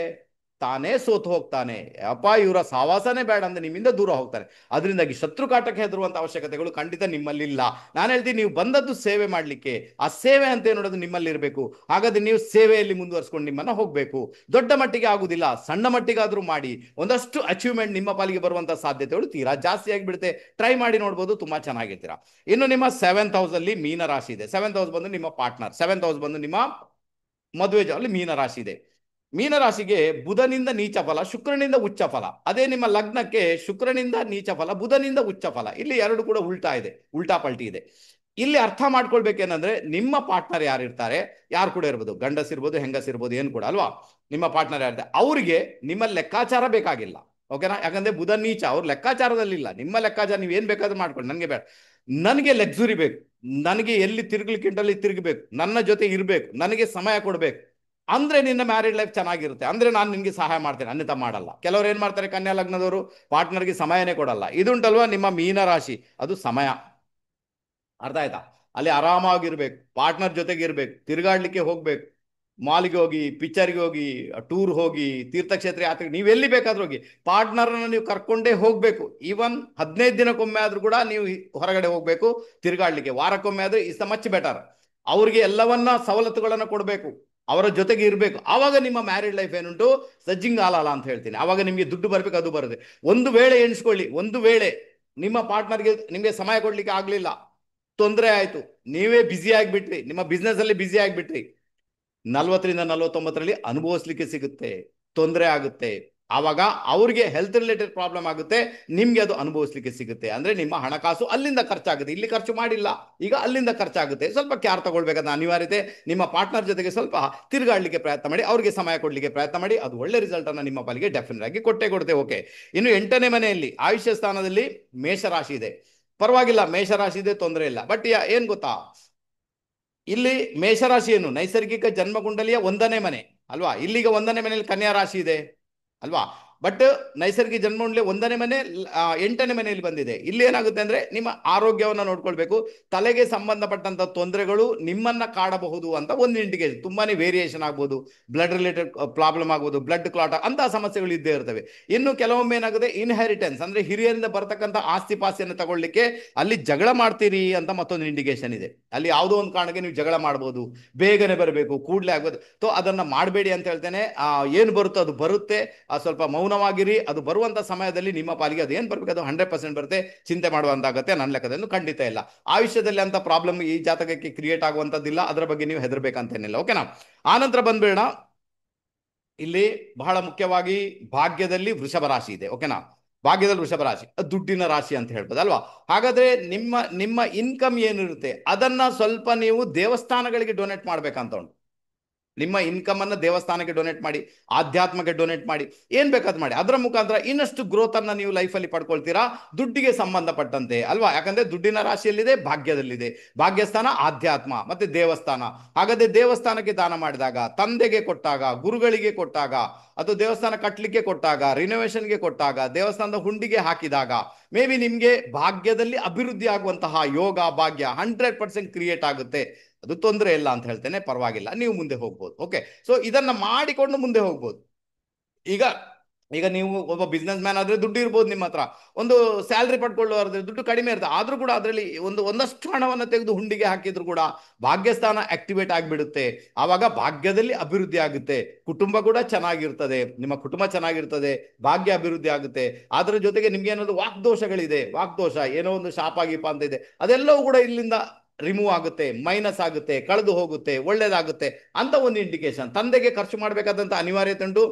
ತಾನೇ ಸೋತು ಹೋಗ್ತಾನೆ. ಅಪ್ಪ ಇವರ ಸಹವಾಸನೇ ಬೇಡ ಅಂದ್ರೆ ನಿಮ್ಮಿಂದ ದೂರ ಹೋಗ್ತಾನೆ. ಅದರಿಂದಾಗಿ ಶತ್ರು ಕಾಟಕ್ಕೆ ಹೆದರುವಂತ ಅವಶ್ಯಕತೆಗಳು ಖಂಡಿತ ನಿಮ್ಮಲ್ಲಿಲ್ಲ. ನಾನು ಹೇಳ್ತೀನಿ, ನೀವು ಬಂದದ್ದು ಸೇವೆ ಮಾಡಲಿಕ್ಕೆ, ಆ ಸೇವೆ ಅಂತ ನೋಡೋದು ನಿಮ್ಮಲ್ಲಿ ಇರಬೇಕು. ಹಾಗಾದ್ರೆ ನೀವು ಸೇವೆಯಲ್ಲಿ ಮುಂದುವರಿಸ್ಕೊಂಡು ನಿಮ್ಮನ್ನ ಹೋಗಬೇಕು. ದೊಡ್ಡ ಮಟ್ಟಿಗೆ ಆಗುದಿಲ್ಲ, ಸಣ್ಣ ಮಟ್ಟಿಗಾದ್ರೂ ಮಾಡಿ. ಒಂದಷ್ಟು ಅಚೀವ್ಮೆಂಟ್ ನಿಮ್ಮ ಪಾಲಿಗೆ ಬರುವಂತ ಸಾಧ್ಯತೆಗಳು ತೀರಾ ಜಾಸ್ತಿ ಆಗಿಬಿಡುತ್ತೆ. ಟ್ರೈ ಮಾಡಿ ನೋಡ್ಬೋದು, ತುಂಬಾ ಚೆನ್ನಾಗಿರ್ತೀರಾ. ಇನ್ನು ನಿಮ್ಮ 7th ಹೌಸ್ ಅಲ್ಲಿ ಮೀನ ರಾಶಿ ಇದೆ. 7th ಹೌಸ್ ಬಂದು ನಿಮ್ಮ ಪಾರ್ಟ್ನರ್, 7th ಹೌಸ್ ಬಂದು ನಿಮ್ಮ ಮದುವೆ ಅಲ್ಲಿ ಮೀನ ರಾಶಿ ಇದೆ. ಮೀನರಾಶಿಗೆ ಬುಧನಿಂದ ನೀಚ ಫಲ, ಶುಕ್ರನಿಂದ ಉಚ್ಚ ಫಲ. ಅದೇ ನಿಮ್ಮ ಲಗ್ನಕ್ಕೆ ಶುಕ್ರನಿಂದ ನೀಚ ಫಲ, ಬುಧನಿಂದ ಉಚ್ಚ ಫಲ. ಇಲ್ಲಿ ಎರಡು ಕೂಡ ಉಲ್ಟಾ ಇದೆ, ಉಲ್ಟಾ ಪಲ್ಟಿ ಇದೆ. ಇಲ್ಲಿ ಅರ್ಥ ಮಾಡ್ಕೊಳ್ಬೇಕೇನಂದ್ರೆ, ನಿಮ್ಮ ಪಾರ್ಟ್ನರ್ ಯಾರಿರ್ತಾರೆ, ಯಾರು ಕೂಡ ಇರ್ಬೋದು, ಗಂಡಸಿರ್ಬೋದು ಹೆಂಗಸಿರ್ಬೋದು, ಏನು ಕೂಡ ಅಲ್ವಾ, ನಿಮ್ಮ ಪಾರ್ಟ್ನರ್ ಯಾರಿರ್ತಾರೆ ಅವ್ರಿಗೆ ನಿಮ್ಮ ಲೆಕ್ಕಾಚಾರ ಬೇಕಾಗಿಲ್ಲ. ಓಕೆನಾ? ಯಾಕಂದ್ರೆ ಬುಧ ನೀಚ, ಅವ್ರ ಲೆಕ್ಕಾಚಾರದಲ್ಲಿಲ್ಲ. ನಿಮ್ಮ ಲೆಕ್ಕಾಚಾರ ನೀವು ಏನ್ ಬೇಕಾದ್ರೂ ಮಾಡ್ಕೊಳ್ಳಿ, ನನಗೆ ಬೇಡ. ನನಗೆ ಲಕ್ಸುರಿ ಬೇಕು, ನನಗೆ ಎಲ್ಲಿ ತಿರುಗ್ಲಿಕ್ಕಿಂಟಲ್ಲಿ ತಿರುಗಬೇಕು, ನನ್ನ ಜೊತೆ ಇರಬೇಕು, ನನಗೆ ಸಮಯ ಕೊಡಬೇಕು ಅಂದ್ರೆ ನಿನ್ನ ಮ್ಯಾರಿಡ್ ಲೈಫ್ ಚೆನ್ನಾಗಿರುತ್ತೆ. ಅಂದ್ರೆ ನಾನು ನಿನ್ಗೆ ಸಹಾಯ ಮಾಡ್ತೇನೆ, ಅನ್ಯತಾ ಮಾಡಲ್ಲ. ಕೆಲವರು ಏನ್ ಮಾಡ್ತಾರೆ, ಕನ್ಯಾ ಲಗ್ನದವರು ಪಾರ್ಟ್ನರ್ಗೆ ಸಮಯನೇ ಕೊಡಲ್ಲ. ಇದುಂಟಲ್ವಾ ನಿಮ್ಮ ಮೀನ ರಾಶಿ, ಅದು ಸಮಯ. ಅರ್ಥ ಆಯ್ತಾ? ಅಲ್ಲಿ ಆರಾಮಾಗಿರ್ಬೇಕು, ಪಾರ್ಟ್ನರ್ ಜೊತೆಗೆ ಇರ್ಬೇಕು, ತಿರುಗಾಡ್ಲಿಕ್ಕೆ ಹೋಗ್ಬೇಕು, ಮಾಲ್ಗೆ ಹೋಗಿ, ಪಿಕ್ಚರ್ಗೆ ಹೋಗಿ, ಟೂರ್ ಹೋಗಿ, ತೀರ್ಥಕ್ಷೇತ್ರ ಯಾತ್ರೆ, ನೀವು ಎಲ್ಲಿ ಬೇಕಾದ್ರೂ ಹೋಗಿ, ಪಾರ್ಟ್ನರ್ನ ನೀವು ಕರ್ಕೊಂಡೇ ಹೋಗ್ಬೇಕು. ಈವನ್ 15 ದಿನಕ್ಕೊಮ್ಮೆ ಆದ್ರೂ ಕೂಡ ನೀವು ಹೊರಗಡೆ ಹೋಗ್ಬೇಕು ತಿರುಗಾಡ್ಲಿಕ್ಕೆ. ವಾರಕ್ಕೊಮ್ಮೆ ಆದ್ರೆ ಇಸ್ ದ ಮಚ್ ಬೆಟರ್. ಅವ್ರಿಗೆ ಎಲ್ಲವನ್ನ ಸವಲತ್ತುಗಳನ್ನ ಕೊಡಬೇಕು, ಅವರ ಜೊತೆಗೆ ಇರಬೇಕು. ಆವಾಗ ನಿಮ್ಮ ಮ್ಯಾರಿಡ್ ಲೈಫ್ ಏನುಂಟು ಸಜ್ಜಿಂಗ್ ಆಲಲ್ಲ ಅಂತ ಹೇಳ್ತೀನಿ. ಆವಾಗ ನಿಮಗೆ ದುಡ್ಡು ಬರ್ಬೇಕು, ಅದು ಬರುತ್ತೆ. ಒಂದು ವೇಳೆ ಎಣಿಸ್ಕೊಳ್ಳಿ, ಒಂದು ವೇಳೆ ನಿಮ್ಮ ಪಾರ್ಟ್ನರ್ಗೆ ನಿಮಗೆ ಸಮಯ ಕೊಡ್ಲಿಕ್ಕೆ ಆಗ್ಲಿಲ್ಲ, ತೊಂದರೆ ಆಯ್ತು, ನೀವೇ ಬ್ಯುಸಿ ಆಗಿಬಿಟ್ರಿ, ನಿಮ್ಮ ಬಿಸ್ನೆಸ್ ಅಲ್ಲಿ ಬ್ಯುಸಿ ಆಗಿಬಿಟ್ರಿ, 40ರಿಂದ 49ರಲ್ಲಿ ಅನುಭವಿಸ್ಲಿಕ್ಕೆ ಸಿಗುತ್ತೆ, ತೊಂದರೆ ಆಗುತ್ತೆ. ಆವಾಗ ಅವ್ರಿಗೆ ಹೆಲ್ತ್ ರಿಲೇಟೆಡ್ ಪ್ರಾಬ್ಲಮ್ ಆಗುತ್ತೆ, ನಿಮ್ಗೆ ಅದು ಅನುಭವಿಸ್ಲಿಕ್ಕೆ ಸಿಗುತ್ತೆ. ಅಂದ್ರೆ ನಿಮ್ಮ ಹಣಕಾಸು ಅಲ್ಲಿಂದ ಖರ್ಚಾಗುತ್ತೆ, ಇಲ್ಲಿ ಖರ್ಚು ಮಾಡಿಲ್ಲ, ಈಗ ಅಲ್ಲಿಂದ ಖರ್ಚಾಗುತ್ತೆ. ಸ್ವಲ್ಪ ಕೇರ್ ತಗೊಳ್ಬೇಕಾದ ಅನಿವಾರ್ಯತೆ. ನಿಮ್ಮ ಪಾರ್ಟ್ನರ್ ಜೊತೆಗೆ ಸ್ವಲ್ಪ ತಿರುಗಾಡ್ಲಿಕ್ಕೆ ಪ್ರಯತ್ನ ಮಾಡಿ, ಅವ್ರಿಗೆ ಸಮಯ ಕೊಡ್ಲಿಕ್ಕೆ ಪ್ರಯತ್ನ ಮಾಡಿ. ಅದು ಒಳ್ಳೆ ರಿಸಲ್ಟ್ ಅನ್ನ ನಿಮ್ಮ ಪಾಲಿಗೆ ಡೆಫಿನೆಟ್ ಆಗಿ ಕೊಟ್ಟೆ ಕೊಡುತ್ತೆ. ಓಕೆ, ಇನ್ನು 8ನೇ ಮನೆಯಲ್ಲಿ ಆಯುಷ್ಯ ಸ್ಥಾನದಲ್ಲಿ ಮೇಷರಾಶಿ ಇದೆ. ಪರವಾಗಿಲ್ಲ, ಮೇಷರಾಶಿ ಇದೆ, ತೊಂದರೆ ಇಲ್ಲ. ಬಟ್ ಏನ್ ಗೊತ್ತಾ, ಇಲ್ಲಿ ಮೇಷರಾಶಿ ಏನು ನೈಸರ್ಗಿಕ ಜನ್ಮಕುಂಡಲಿಯ 1ನೇ ಮನೆ ಅಲ್ವಾ. ಇಲ್ಲಿಗ 1ನೇ ಮನೆಯಲ್ಲಿ ಕನ್ಯಾ ರಾಶಿ ಇದೆ ಅಲ್ವಾ. ಬಟ್ ನೈಸರ್ಗಿಕ ಜನ್ಮಕುಂಡಲಿ 1ನೇ ಮನೆ 8ನೇ ಮನೆಯಲ್ಲಿ ಬಂದಿದೆ. ಇಲ್ಲಿ ಏನಾಗುತ್ತೆ ಅಂದ್ರೆ, ನಿಮ್ಮ ಆರೋಗ್ಯವನ್ನ ನೋಡ್ಕೊಳ್ಬೇಕು. ತಲೆಗೆ ಸಂಬಂಧಪಟ್ಟಂತ ತೊಂದರೆಗಳು ನಿಮ್ಮನ್ನ ಕಾಡಬಹುದು ಅಂತ ಒಂದು ಇಂಡಿಕೇಶನ್. ತುಂಬಾನೇ ವೇರಿಯೇಷನ್ ಆಗ್ಬೋದು, ಬ್ಲಡ್ ರಿಲೇಟೆಡ್ ಪ್ರಾಬ್ಲಮ್ ಆಗ್ಬೋದು, ಬ್ಲಡ್ ಕ್ಲಾಟ್ ಅಂತಹ ಸಮಸ್ಯೆಗಳು ಇದ್ದೇ ಇರ್ತವೆ. ಇನ್ನು ಕೆಲವೊಮ್ಮೆ ಏನಾಗುತ್ತೆ, ಇನ್ಹೆರಿಟೆನ್ಸ್ ಅಂದ್ರೆ ಹಿರಿಯರಿಂದ ಬರ್ತಕ್ಕಂಥ ಆಸ್ತಿ ಪಾಸ್ತಿಯನ್ನು ತಗೊಳ್ಳಿಕ್ಕೆ ಅಲ್ಲಿ ಜಗಳ ಮಾಡ್ತೀರಿ ಅಂತ ಮತ್ತೊಂದು ಇಂಡಿಕೇಶನ್ ಇದೆ. ಅಲ್ಲಿ ಯಾವುದೋ ಒಂದು ಕಾರಣಕ್ಕೆ ನೀವು ಜಗಳ ಮಾಡ್ಬೋದು, ಬೇಗನೆ ಬರಬೇಕು, ಕೂಡಲೇ ಆಗ್ಬೋದು. ಸೊ ಅದನ್ನ ಮಾಡಬೇಡಿ ಅಂತ ಹೇಳ್ತೇನೆ. ಏನು ಬರುತ್ತೋ ಅದು ಬರುತ್ತೆ, ಸ್ವಲ್ಪ ಮೌನವಾಗಿರಿ. ಅದು ಬರುವಂತ ಸಮಯದಲ್ಲಿ ನಿಮ್ಮ ಪಾಲಿಗೆ ಅದು ಏನ್ ಬರ್ಬೇಕು ಅದು 100% ಬರುತ್ತೆ. ಚಿಂತೆ ಮಾಡುವಂತಾಗತ್ತೆ. ನನ್ನ ಲೆಕ್ಕದಲ್ಲಿ ಖಂಡಿತ ಇಲ್ಲ. ಆಯುಷ್ಯದಲ್ಲಿ ಅಂತ ಪ್ರಾಬ್ಲಮ್ ಈ ಜಾತಕಕ್ಕೆ ಕ್ರಿಯೇಟ್ ಆಗುವಂತದ್ದಿಲ್ಲ, ಅದರ ಬಗ್ಗೆ ನೀವು ಹೆದರ್ಬೇಕಂತೇನಿಲ್ಲ. ಓಕೆನಾ? ಆನಂತರ ಬಂದ್ಬೇಡ, ಇಲ್ಲಿ ಬಹಳ ಮುಖ್ಯವಾಗಿ ಭಾಗ್ಯದಲ್ಲಿ ವೃಷಭ ರಾಶಿ ಇದೆ. ಓಕೆನಾ? ಭಾಗ್ಯದಲ್ಲಿ ವೃಷಭ ರಾಶಿ ದುಡ್ಡಿನ ರಾಶಿ ಅಂತ ಹೇಳ್ಬೋದು ಅಲ್ವಾ. ಹಾಗಾದ್ರೆ ನಿಮ್ಮ ನಿಮ್ಮ ಇನ್ಕಮ್ ಏನಿರುತ್ತೆ ಅದನ್ನ ಸ್ವಲ್ಪ ನೀವು ದೇವಸ್ಥಾನಗಳಿಗೆ ಡೊನೇಟ್ ಮಾಡ್ಬೇಕಂತ ಉಂಟು. ನಿಮ್ಮ ಇನ್ಕಮ್ ಅನ್ನ ದೇವಸ್ಥಾನಕ್ಕೆ ಡೊನೇಟ್ ಮಾಡಿ, ಆಧ್ಯಾತ್ಮಕ್ಕೆ ಡೊನೇಟ್ ಮಾಡಿ, ಏನ್ ಬೇಕಾದ್ ಮಾಡಿ. ಅದರ ಮುಖಾಂತರ ಇನ್ನಷ್ಟು ಗ್ರೋತ್ ಅನ್ನ ನೀವು ಲೈಫಲ್ಲಿ ಪಡ್ಕೊಳ್ತೀರಾ, ದುಡ್ಡಿಗೆ ಸಂಬಂಧಪಟ್ಟಂತೆ ಅಲ್ವಾ. ಯಾಕಂದ್ರೆ ದುಡ್ಡಿನ ರಾಶಿಯಲ್ಲಿದೆ, ಭಾಗ್ಯದಲ್ಲಿದೆ. ಭಾಗ್ಯಸ್ಥಾನ ಆಧ್ಯಾತ್ಮ ಮತ್ತೆ ದೇವಸ್ಥಾನ. ಹಾಗಾದ್ರೆ ದೇವಸ್ಥಾನಕ್ಕೆ ದಾನ ಮಾಡಿದಾಗ, ತಂದೆಗೆ ಕೊಟ್ಟಾಗ, ಗುರುಗಳಿಗೆ ಕೊಟ್ಟಾಗ, ಅಥವಾ ದೇವಸ್ಥಾನ ಕಟ್ಟಲಿಕ್ಕೆ ಕೊಟ್ಟಾಗ, ರಿನೋವೇಷನ್ಗೆ ಕೊಟ್ಟಾಗ, ದೇವಸ್ಥಾನದ ಹುಂಡಿಗೆ ಹಾಕಿದಾಗ, ಮೇ ಬಿ ನಿಮ್ಗೆ ಭಾಗ್ಯದಲ್ಲಿ ಅಭಿವೃದ್ಧಿ ಆಗುವಂತಹ ಯೋಗ ಭಾಗ್ಯ 100% ಕ್ರಿಯೇಟ್ ಆಗುತ್ತೆ. ಅದು ತೊಂದರೆ ಇಲ್ಲ ಅಂತ ಹೇಳ್ತೇನೆ, ಪರವಾಗಿಲ್ಲ, ನೀವು ಮುಂದೆ ಹೋಗ್ಬೋದು. ಓಕೆ, ಸೊ ಇದನ್ನ ಮಾಡಿಕೊಂಡು ಮುಂದೆ ಹೋಗ್ಬೋದು. ಈಗ ಈಗ ನೀವು ಒಬ್ಬ ಬಿಸ್ನೆಸ್ ಮ್ಯಾನ್ ಆದ್ರೆ ದುಡ್ಡು ಇರ್ಬೋದು ನಿಮ್ಮ ಹತ್ರ, ಒಂದು ಸ್ಯಾಲ್ರಿ ಪಡ್ಕೊಳ್ಳೋದ್ರೆ ದುಡ್ಡು ಕಡಿಮೆ ಇರುತ್ತೆ, ಆದ್ರೂ ಕೂಡ ಅದರಲ್ಲಿ ಒಂದಷ್ಟು ಹಣವನ್ನು ತೆಗೆದು ಹುಂಡಿಗೆ ಹಾಕಿದ್ರು ಕೂಡ ಭಾಗ್ಯಸ್ಥಾನ ಆಕ್ಟಿವೇಟ್ ಆಗಿಬಿಡುತ್ತೆ. ಆವಾಗ ಭಾಗ್ಯದಲ್ಲಿ ಅಭಿವೃದ್ಧಿ ಆಗುತ್ತೆ, ಕುಟುಂಬ ಕೂಡ ಚೆನ್ನಾಗಿರ್ತದೆ, ನಿಮ್ಮ ಕುಟುಂಬ ಚೆನ್ನಾಗಿರ್ತದೆ, ಭಾಗ್ಯ ಅಭಿವೃದ್ಧಿ ಆಗುತ್ತೆ. ಅದರ ಜೊತೆಗೆ ನಿಮ್ಗೆ ಏನಾದ್ರು ವಾಕ್ದೋಷಗಳಿದೆ, ವಾಕ್ದೋಷ ಏನೋ ಒಂದು ಶಾಪ ಗೀಪ ಅಂತ ಇದೆ, ಅದೆಲ್ಲವೂ ಕೂಡ ಇಲ್ಲಿಂದ ರಿಮೂವ್ ಆಗುತ್ತೆ, ಮೈನಸ್ ಆಗುತ್ತೆ, ಕಳೆದು ಹೋಗುತ್ತೆ, ಒಳ್ಳೇದಾಗುತ್ತೆ ಅಂತ ಒಂದು ಇಂಡಿಕೇಶನ್. ತಂದೆಗೆ ಖರ್ಚು ಮಾಡಬೇಕಾದಂತ ಅನಿವಾರ್ಯತೆ ಉಂಟು.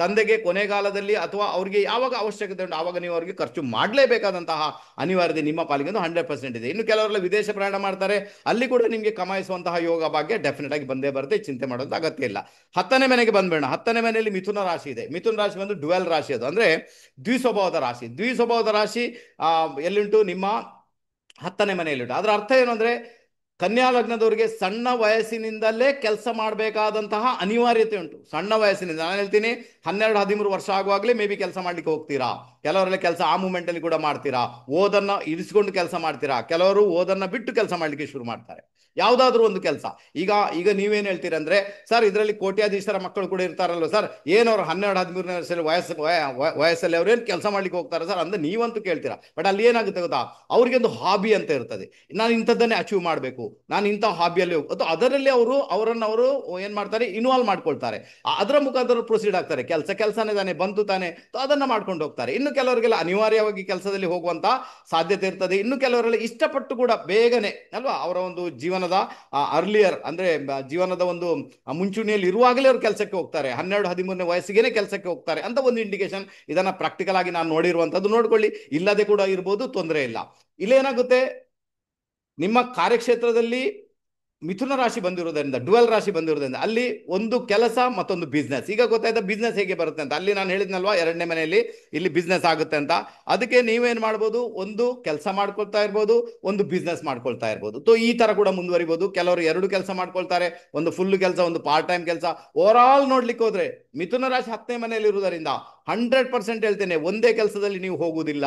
ತಂದೆಗೆ ಕೊನೆಗಾಲದಲ್ಲಿ ಅಥವಾ ಅವ್ರಿಗೆ ಯಾವಾಗ ಅವಶ್ಯಕತೆ ಉಂಟು ಆವಾಗ ನೀವು ಅವ್ರಿಗೆ ಖರ್ಚು ಮಾಡಲೇಬೇಕಾದಂತಹ ಅನಿವಾರ್ಯತೆ ನಿಮ್ಮ ಪಾಲಿಗೆ 100% ಇದೆ. ಇನ್ನು ಕೆಲವರೆಲ್ಲ ವಿದೇಶ ಪ್ರಯಾಣ ಮಾಡ್ತಾರೆ, ಅಲ್ಲಿ ಕೂಡ ನಿಮಗೆ ಕಮಾಯಿಸುವಂತಹ ಯೋಗ ಭಾಗ್ಯ ಡೆಫಿನೆಟ್ ಆಗಿ ಬಂದೇ ಬರುತ್ತೆ, ಚಿಂತೆ ಮಾಡೋದು ಅಗತ್ಯ ಇಲ್ಲ. 10ನೇ ಮನೆಗೆ ಬಂದ್ಬೇಡ. 10ನೇ ಮನೆಯಲ್ಲಿ ಮಿಥುನ ರಾಶಿ ಇದೆ. ಮಿಥುನ ರಾಶಿ ಬಂದು ಡ್ಯುವೆಲ್ ರಾಶಿ, ಅದು ಅಂದ್ರೆ ದ್ವಿಸ್ವಭಾವದ ರಾಶಿ. ದ್ವಿಸ್ವಭಾವದ ರಾಶಿ ಎಲ್ಲಿಂಟು? ನಿಮ್ಮ 10ನೇ ಮನೆಯಲ್ಲಿ ಉಂಟು. ಅದರ ಅರ್ಥ ಏನು ಅಂದ್ರೆ, ಕನ್ಯಾ ಲಗ್ನದವರಿಗೆ ಸಣ್ಣ ವಯಸ್ಸಿನಿಂದಲೇ ಕೆಲಸ ಮಾಡಬೇಕಾದಂತಹ ಅನಿವಾರ್ಯತೆ ಉಂಟು. ಸಣ್ಣ ವಯಸ್ಸಿನಿಂದ ನಾನು ಹೇಳ್ತೀನಿ, 12-13 ವರ್ಷ ಆಗುವಾಗಲೇ ಮೇ ಬಿ ಕೆಲಸ ಮಾಡ್ಲಿಕ್ಕೆ ಹೋಗ್ತೀರಾ. ಕೆಲವರೆಲ್ಲ ಕೆಲಸ ಆ ಮೂಮೆಂಟ್ ಅಲ್ಲಿ ಕೂಡ ಮಾಡ್ತೀರಾ. ಓದನ್ನ ಇರಿಸ್ಕೊಂಡು ಕೆಲಸ ಮಾಡ್ತೀರಾ. ಕೆಲವರು ಓದನ್ನ ಬಿಟ್ಟು ಕೆಲಸ ಮಾಡ್ಲಿಕ್ಕೆ ಶುರು ಮಾಡ್ತಾರೆ. ಯಾವ್ದಾದ್ರು ಒಂದು ಕೆಲಸ. ಈಗ ಈಗ ನೀವೇನ್ ಹೇಳ್ತೀರಂದ್ರೆ, ಸರ್ ಇದರಲ್ಲಿ ಕೋಟ್ಯಾಧೀಶರ ಮಕ್ಕಳು ಕೂಡ ಇರ್ತಾರಲ್ವ ಸರ್, ಏನವ್ರು 12-13 ವರ್ಷದಲ್ಲಿ ವಯಸ್ಸಲ್ಲಿ ಅವ್ರು ಏನು ಕೆಲಸ ಮಾಡ್ಲಿಕ್ಕೆ ಹೋಗ್ತಾರೆ ಸರ್ ಅಂದ್ರೆ ನೀವಂತೂ ಕೇಳ್ತೀರಾ. ಬಟ್ ಅಲ್ಲಿ ಏನಾಗುತ್ತೆ ಗೊತ್ತಾ, ಅವ್ರಿಗೆ ಒಂದು ಹಾಬಿ ಅಂತ ಇರ್ತದೆ. ನಾನು ಇಂಥದ್ದನ್ನೇ ಅಚೀವ್ ಮಾಡಬೇಕು, ನಾನು ಇಂಥ ಹಾಬಿಯಲ್ಲಿ ಅಥವಾ ಅದರಲ್ಲಿ ಅವರು ಏನ್ ಮಾಡ್ತಾರೆ, ಇನ್ವಾಲ್ವ್ ಮಾಡ್ಕೊಳ್ತಾರೆ. ಅದರ ಮುಖಾಂತರ ಪ್ರೊಸೀಡ್ ಆಗ್ತಾರೆ. ಕೆಲಸನೇ ತಾನೆ ಬಂತು ತಾನೆ, ಅದನ್ನ ಮಾಡ್ಕೊಂಡು ಹೋಗ್ತಾರೆ. ಇನ್ನು ಕೆಲವರಿಗೆಲ್ಲ ಅನಿವಾರ್ಯವಾಗಿ ಕೆಲಸದಲ್ಲಿ ಹೋಗುವಂತ ಸಾಧ್ಯತೆ ಇರ್ತದೆ. ಇನ್ನು ಕೆಲವರೆಲ್ಲ ಇಷ್ಟಪಟ್ಟು ಕೂಡ ಬೇಗನೆ ಅಲ್ವಾ ಅವರ ಒಂದು ಜೀವನದ ಅರ್ಲಿಯರ್ ಅಂದ್ರೆ ಜೀವನದ ಒಂದು ಮುಂಚೂಣಿಯಲ್ಲಿ ಇರುವಾಗಲೇ ಅವರು ಕೆಲಸಕ್ಕೆ ಹೋಗ್ತಾರೆ. 12-13ನೇ ವಯಸ್ಸಿಗೆ ಕೆಲಸಕ್ಕೆ ಹೋಗ್ತಾರೆ ಅಂತ ಒಂದು ಇಂಡಿಕೇಶನ್. ಇದನ್ನ ಪ್ರಾಕ್ಟಿಕಲ್ ಆಗಿ ನಾನು ನೋಡಿರುವಂತದ್ದು, ನೋಡ್ಕೊಳ್ಳಿ. ಇಲ್ಲದೆ ಕೂಡ ಇರ್ಬೋದು, ತೊಂದರೆ ಇಲ್ಲ. ಇಲ್ಲೇನಾಗುತ್ತೆ, ನಿಮ್ಮ ಕಾರ್ಯಕ್ಷೇತ್ರದಲ್ಲಿ ಮಿಥುನ ರಾಶಿ ಬಂದಿರೋದ್ರಿಂದ, ಡ್ಯುವೆಲ್ ರಾಶಿ ಬಂದಿರೋದ್ರಿಂದ ಅಲ್ಲಿ ಒಂದು ಕೆಲಸ ಮತ್ತೊಂದು ಬಿಸ್ನೆಸ್. ಈಗ ಗೊತ್ತಾಯ್ತಾ ಬಿಸ್ನೆಸ್ ಹೇಗೆ ಬರುತ್ತೆ ಅಂತ. ಅಲ್ಲಿ ನಾನು ಹೇಳಿದ್ನಲ್ವಾ 2ನೇ ಮನೆಯಲ್ಲಿ ಇಲ್ಲಿ ಬಿಸ್ನೆಸ್ ಆಗುತ್ತೆ ಅಂತ. ಅದಕ್ಕೆ ನೀವೇನ್ ಮಾಡ್ಬೋದು, ಒಂದು ಕೆಲಸ ಮಾಡ್ಕೊಳ್ತಾ ಇರ್ಬೋದು, ಒಂದು ಬಿಸ್ನೆಸ್ ಮಾಡ್ಕೊಳ್ತಾ ಇರ್ಬೋದು. ಸೊ ಈ ತರ ಕೂಡ ಮುಂದುವರಿಬಹುದು. ಕೆಲವರು 2 ಕೆಲಸ ಮಾಡ್ಕೊಳ್ತಾರೆ, ಒಂದು ಫುಲ್ ಕೆಲಸ, ಒಂದು ಪಾರ್ಟ್ ಟೈಮ್ ಕೆಲಸ. ಓವರ್ ಆಲ್ ನೋಡ್ಲಿಕ್ಕೆ ಹೋದ್ರೆ ಮಿಥುನ ರಾಶಿ 10ನೇ ಮನೆಯಲ್ಲಿ ಇರುವುದರಿಂದ 100% ಹೇಳ್ತೇನೆ, ಒಂದೇ ಕೆಲಸದಲ್ಲಿ ನೀವು ಹೋಗುವುದಿಲ್ಲ.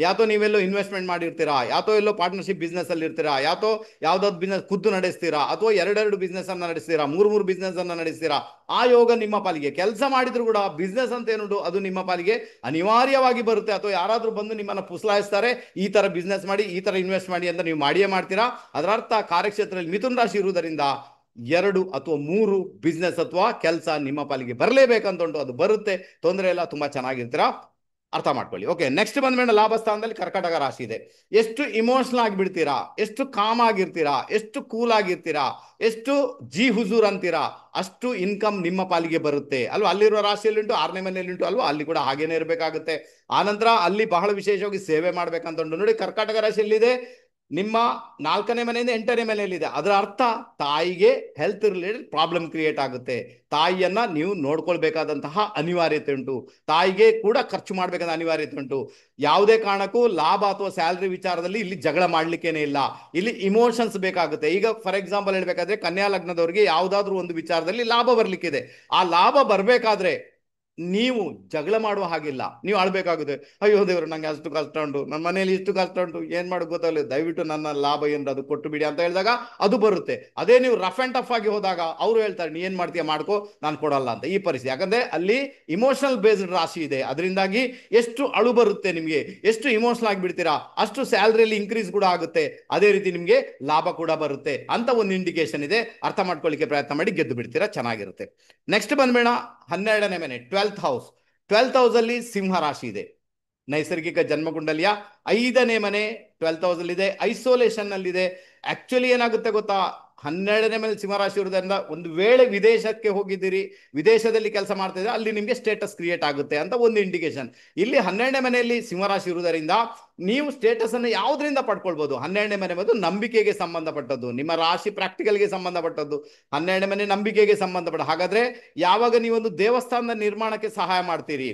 ಯಾತೋ ನೀವೆಲ್ಲೋ ಇನ್ವೆಸ್ಟ್ಮೆಂಟ್ ಮಾಡಿರ್ತೀರಾ, ಯಾತೋ ಎಲ್ಲೋ ಪಾರ್ಟ್ನರ್ಶಿಪ್ ಬಿಸ್ನೆಸ್ ಅಲ್ಲಿ ಇರ್ತೀರಾ, ಯಾತೋ ಯಾವ್ದಾದ್ರು ಬಿಸ್ನೆಸ್ ಖುದ್ದು ನಡೆಸ್ತೀರಾ, ಅಥವಾ 2 ಬಿಸ್ನೆಸ್ ಅನ್ನ ನಡೆಸ್ತೀರಾ, 3 ಬಿಸ್ನೆಸ್ ಅನ್ನ ನಡೆಸ್ತೀರಾ. ಆ ಯೋಗ ನಿಮ್ಮ ಪಾಲಿಗೆ. ಕೆಲಸ ಮಾಡಿದ್ರು ಕೂಡ ಬಿಸ್ನೆಸ್ ಅಂತ ಏನುಂಟು ಅದು ನಿಮ್ಮ ಪಾಲಿಗೆ ಅನಿವಾರ್ಯವಾಗಿ ಬರುತ್ತೆ. ಅಥವಾ ಯಾರಾದ್ರೂ ಬಂದು ನಿಮ್ಮನ್ನ ಪುಸಲಾಯಿಸ್ತಾರೆ, ಈ ತರ ಬಿಸ್ನೆಸ್ ಮಾಡಿ, ಈ ತರ ಇನ್ವೆಸ್ಟ್ ಮಾಡಿ ಅಂತ ನೀವು ಮಾಡಿಯೇ ಮಾಡ್ತೀರಾ. ಅದರ ಅರ್ಥ ಕಾರ್ಯಕ್ಷೇತ್ರದಲ್ಲಿ ಮಿಥುನ ರಾಶಿ ಇರುವುದರಿಂದ 2 ಅಥವಾ 3 ಬಿಸ್ನೆಸ್ ಅಥವಾ ಕೆಲಸ ನಿಮ್ಮ ಪಾಲಿಗೆ ಬರಲೇಬೇಕಂತ ಉಂಟು. ಅದು ಬರುತ್ತೆ, ತೊಂದರೆ ಇಲ್ಲ, ತುಂಬಾ ಚೆನ್ನಾಗಿರ್ತೀರಾ. ಅರ್ಥ ಮಾಡ್ಕೊಳ್ಳಿ. ಓಕೆ, ನೆಕ್ಸ್ಟ್ ಬಂದ್ಮೇಲೆ ಲಾಭ ಸ್ಥಾನದಲ್ಲಿ ಕರ್ಕಾಟಕ ರಾಶಿ ಇದೆ. ಎಷ್ಟು ಇಮೋಷನಲ್ ಆಗಿಬಿಡ್ತೀರಾ, ಎಷ್ಟು ಕಾಮ್ ಆಗಿರ್ತೀರಾ, ಎಷ್ಟು ಕೂಲ್ ಆಗಿರ್ತೀರಾ, ಎಷ್ಟು ಜಿ ಹುಜೂರ್ ಅಂತೀರಾ, ಅಷ್ಟು ಇನ್ಕಮ್ ನಿಮ್ಮ ಪಾಲಿಗೆ ಬರುತ್ತೆ ಅಲ್ವಾ. ಅಲ್ಲಿರುವ ರಾಶಿಯಲ್ಲಿ ಉಂಟು, 6ನೇ ಮನೆಯಲ್ಲಿ ಉಂಟು ಅಲ್ವಾ, ಅಲ್ಲಿ ಕೂಡ ಹಾಗೇನೆ ಇರಬೇಕಾಗುತ್ತೆ. ಆನಂತರ ಅಲ್ಲಿ ಬಹಳ ವಿಶೇಷವಾಗಿ ಸೇವೆ ಮಾಡ್ಬೇಕಂತ ಉಂಟು. ನೋಡಿ, ಕರ್ಕಾಟಕ ರಾಶಿಯಲ್ಲಿದೆ, ನಿಮ್ಮ 4ನೇ ಮನೆಯಿಂದ 8ನೇ ಮನೆಯಲ್ಲಿದೆ. ಅದರ ಅರ್ಥ ತಾಯಿಗೆ ಹೆಲ್ತ್ ರಿಲೇಟೆಡ್ ಪ್ರಾಬ್ಲಮ್ ಕ್ರಿಯೇಟ್ ಆಗುತ್ತೆ. ತಾಯಿಯನ್ನ ನೀವು ನೋಡ್ಕೊಳ್ಬೇಕಾದಂತಹ ಅನಿವಾರ್ಯತೆ ಉಂಟು. ತಾಯಿಗೆ ಕೂಡ ಖರ್ಚು ಮಾಡ್ಬೇಕಂತ ಅನಿವಾರ್ಯತೆ ಉಂಟು. ಯಾವುದೇ ಕಾರಣಕ್ಕೂ ಲಾಭ ಅಥವಾ ಸ್ಯಾಲರಿ ವಿಚಾರದಲ್ಲಿ ಇಲ್ಲಿ ಜಗಳ ಮಾಡ್ಲಿಕ್ಕೇನೆ ಇಲ್ಲ. ಇಲ್ಲಿ ಇಮೋಷನ್ಸ್ ಬೇಕಾಗುತ್ತೆ. ಈಗ ಫಾರ್ ಎಕ್ಸಾಂಪಲ್ ಹೇಳ್ಬೇಕಾದ್ರೆ, ಕನ್ಯಾ ಲಗ್ನದವರಿಗೆ ಯಾವುದಾದ್ರೂ ಒಂದು ವಿಚಾರದಲ್ಲಿ ಲಾಭ ಬರ್ಲಿಕ್ಕಿದೆ. ಆ ಲಾಭ ಬರ್ಬೇಕಾದ್ರೆ ನೀವು ಜಗಳ ಮಾಡುವ ಹಾಗಿಲ್ಲ, ನೀವು ಆಳ್ಬೇಕಾಗುತ್ತೆ. ಅಯ್ಯೋ ದೇವರು, ನಂಗೆ ಅಷ್ಟು ಕಷ್ಟ ಉಂಟು, ನನ್ನ ಮನೆಯಲ್ಲಿ ಇಷ್ಟು ಕಷ್ಟ ಉಂಟು, ಏನ್ ಮಾಡೋದು ಗೊತ್ತಾಗಲ್ಲ, ದಯವಿಟ್ಟು ನನ್ನ ಲಾಭ ಏನು ಅದು ಕೊಟ್ಟು ಬಿಡಿ ಅಂತ ಹೇಳಿದಾಗ ಅದು ಬರುತ್ತೆ. ಅದೇ ನೀವು ರಫ್ ಅಂಡ್ ಟಫ್ ಆಗಿ ಹೋದಾಗ ಅವರು ಹೇಳ್ತಾರೆ, ನೀ ಏನ್ ಮಾಡ್ತೀಯ ಮಾಡ್ಕೋ, ನಾನು ಕೊಡಲ್ಲ ಅಂತ. ಈ ಪರಿಸ್ಥಿತಿ. ಯಾಕಂದ್ರೆ ಅಲ್ಲಿ ಇಮೋಷನಲ್ ಬೇಸ್ಡ್ ರಾಶಿ ಇದೆ. ಅದರಿಂದಾಗಿ ಎಷ್ಟು ಅಳು ಬರುತ್ತೆ ನಿಮ್ಗೆ, ಎಷ್ಟು ಇಮೋಷನಲ್ ಆಗಿಬಿಡ್ತೀರಾ, ಅಷ್ಟು ಸ್ಯಾಲರಿಯಲ್ಲಿ ಇನ್ಕ್ರೀಸ್ ಕೂಡ ಆಗುತ್ತೆ. ಅದೇ ರೀತಿ ನಿಮ್ಗೆ ಲಾಭ ಕೂಡ ಬರುತ್ತೆ ಅಂತ ಒಂದು ಇಂಡಿಕೇಶನ್ ಇದೆ. ಅರ್ಥ ಮಾಡ್ಕೊಳ್ಳಿಕ್ಕೆ ಪ್ರಯತ್ನ ಮಾಡಿ, ಗೆದ್ದು ಬಿಡ್ತೀರಾ, ಚೆನ್ನಾಗಿರುತ್ತೆ. ನೆಕ್ಸ್ಟ್ ಬಂದ್ಬೇಡ 12ನೇ ಮನೆ, 12th ಹೌಸ್. 12th ಹೌಸ್ ಅಲ್ಲಿ ಸಿಂಹ ರಾಶಿ ಇದೆ. ನೈಸರ್ಗಿಕ ಜನ್ಮಕುಂಡಲಿಯ 5ನೇ ಮನೆ 12th ಹೌಸ್ ಅಲ್ಲಿ ಇದೆ, ಐಸೋಲೇಷನ್ ಅಲ್ಲಿ ಇದೆ. ಆಕ್ಚುಲಿ ಏನಾಗುತ್ತೆ ಗೊತ್ತಾ, 12ನೇ ಮನೆ ಸಿಂಹರಾಶಿ ಇರುವುದರಿಂದ ಒಂದು ವೇಳೆ ವಿದೇಶಕ್ಕೆ ಹೋಗಿದ್ದೀರಿ, ವಿದೇಶದಲ್ಲಿ ಕೆಲಸ ಮಾಡ್ತಾ ಇದ್ರೆ ಅಲ್ಲಿ ನಿಮಗೆ ಸ್ಟೇಟಸ್ ಕ್ರಿಯೇಟ್ ಆಗುತ್ತೆ ಅಂತ ಒಂದು ಇಂಡಿಕೇಶನ್. ಇಲ್ಲಿ 12ನೇ ಮನೆಯಲ್ಲಿ ಸಿಂಹರಾಶಿ ಇರುವುದರಿಂದ ನೀವು ಸ್ಟೇಟಸ್ ಅನ್ನು ಯಾವುದರಿಂದ ಪಡ್ಕೊಳ್ಬಹುದು. 12ನೇ ಮನೆ ಬಂದು ನಂಬಿಕೆಗೆ ಸಂಬಂಧಪಟ್ಟದ್ದು, ನಿಮ್ಮ ರಾಶಿ ಪ್ರಾಕ್ಟಿಕಲ್ಗೆ ಸಂಬಂಧಪಟ್ಟದ್ದು. 12ನೇ ಮನೆ ನಂಬಿಕೆಗೆ ಸಂಬಂಧಪಟ್ಟ. ಹಾಗಾದ್ರೆ ಯಾವಾಗ ನೀವೊಂದು ದೇವಸ್ಥಾನದ ನಿರ್ಮಾಣಕ್ಕೆ ಸಹಾಯ ಮಾಡ್ತೀರಿ,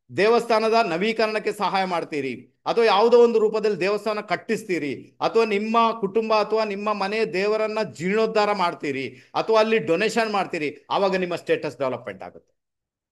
ದೇವಸ್ಥಾನದ ನವೀಕರಣಕ್ಕೆ ಸಹಾಯ ಮಾಡ್ತೀರಿ, ಅಥವಾ ಯಾವುದೋ ಒಂದು ರೂಪದಲ್ಲಿ ದೇವಸ್ಥಾನ ಕಟ್ಟಿಸ್ತೀರಿ, ಅಥವಾ ನಿಮ್ಮ ಕುಟುಂಬ ಅಥವಾ ನಿಮ್ಮ ಮನೆ ದೇವರನ್ನ ಜೀರ್ಣೋದ್ಧಾರ ಮಾಡ್ತೀರಿ, ಅಥವಾ ಅಲ್ಲಿ ಡೊನೇಷನ್ ಮಾಡ್ತೀರಿ, ಆವಾಗ ನಿಮ್ಮ ಸ್ಟೇಟಸ್ ಡೆವಲಪ್ಮೆಂಟ್ ಆಗುತ್ತೆ.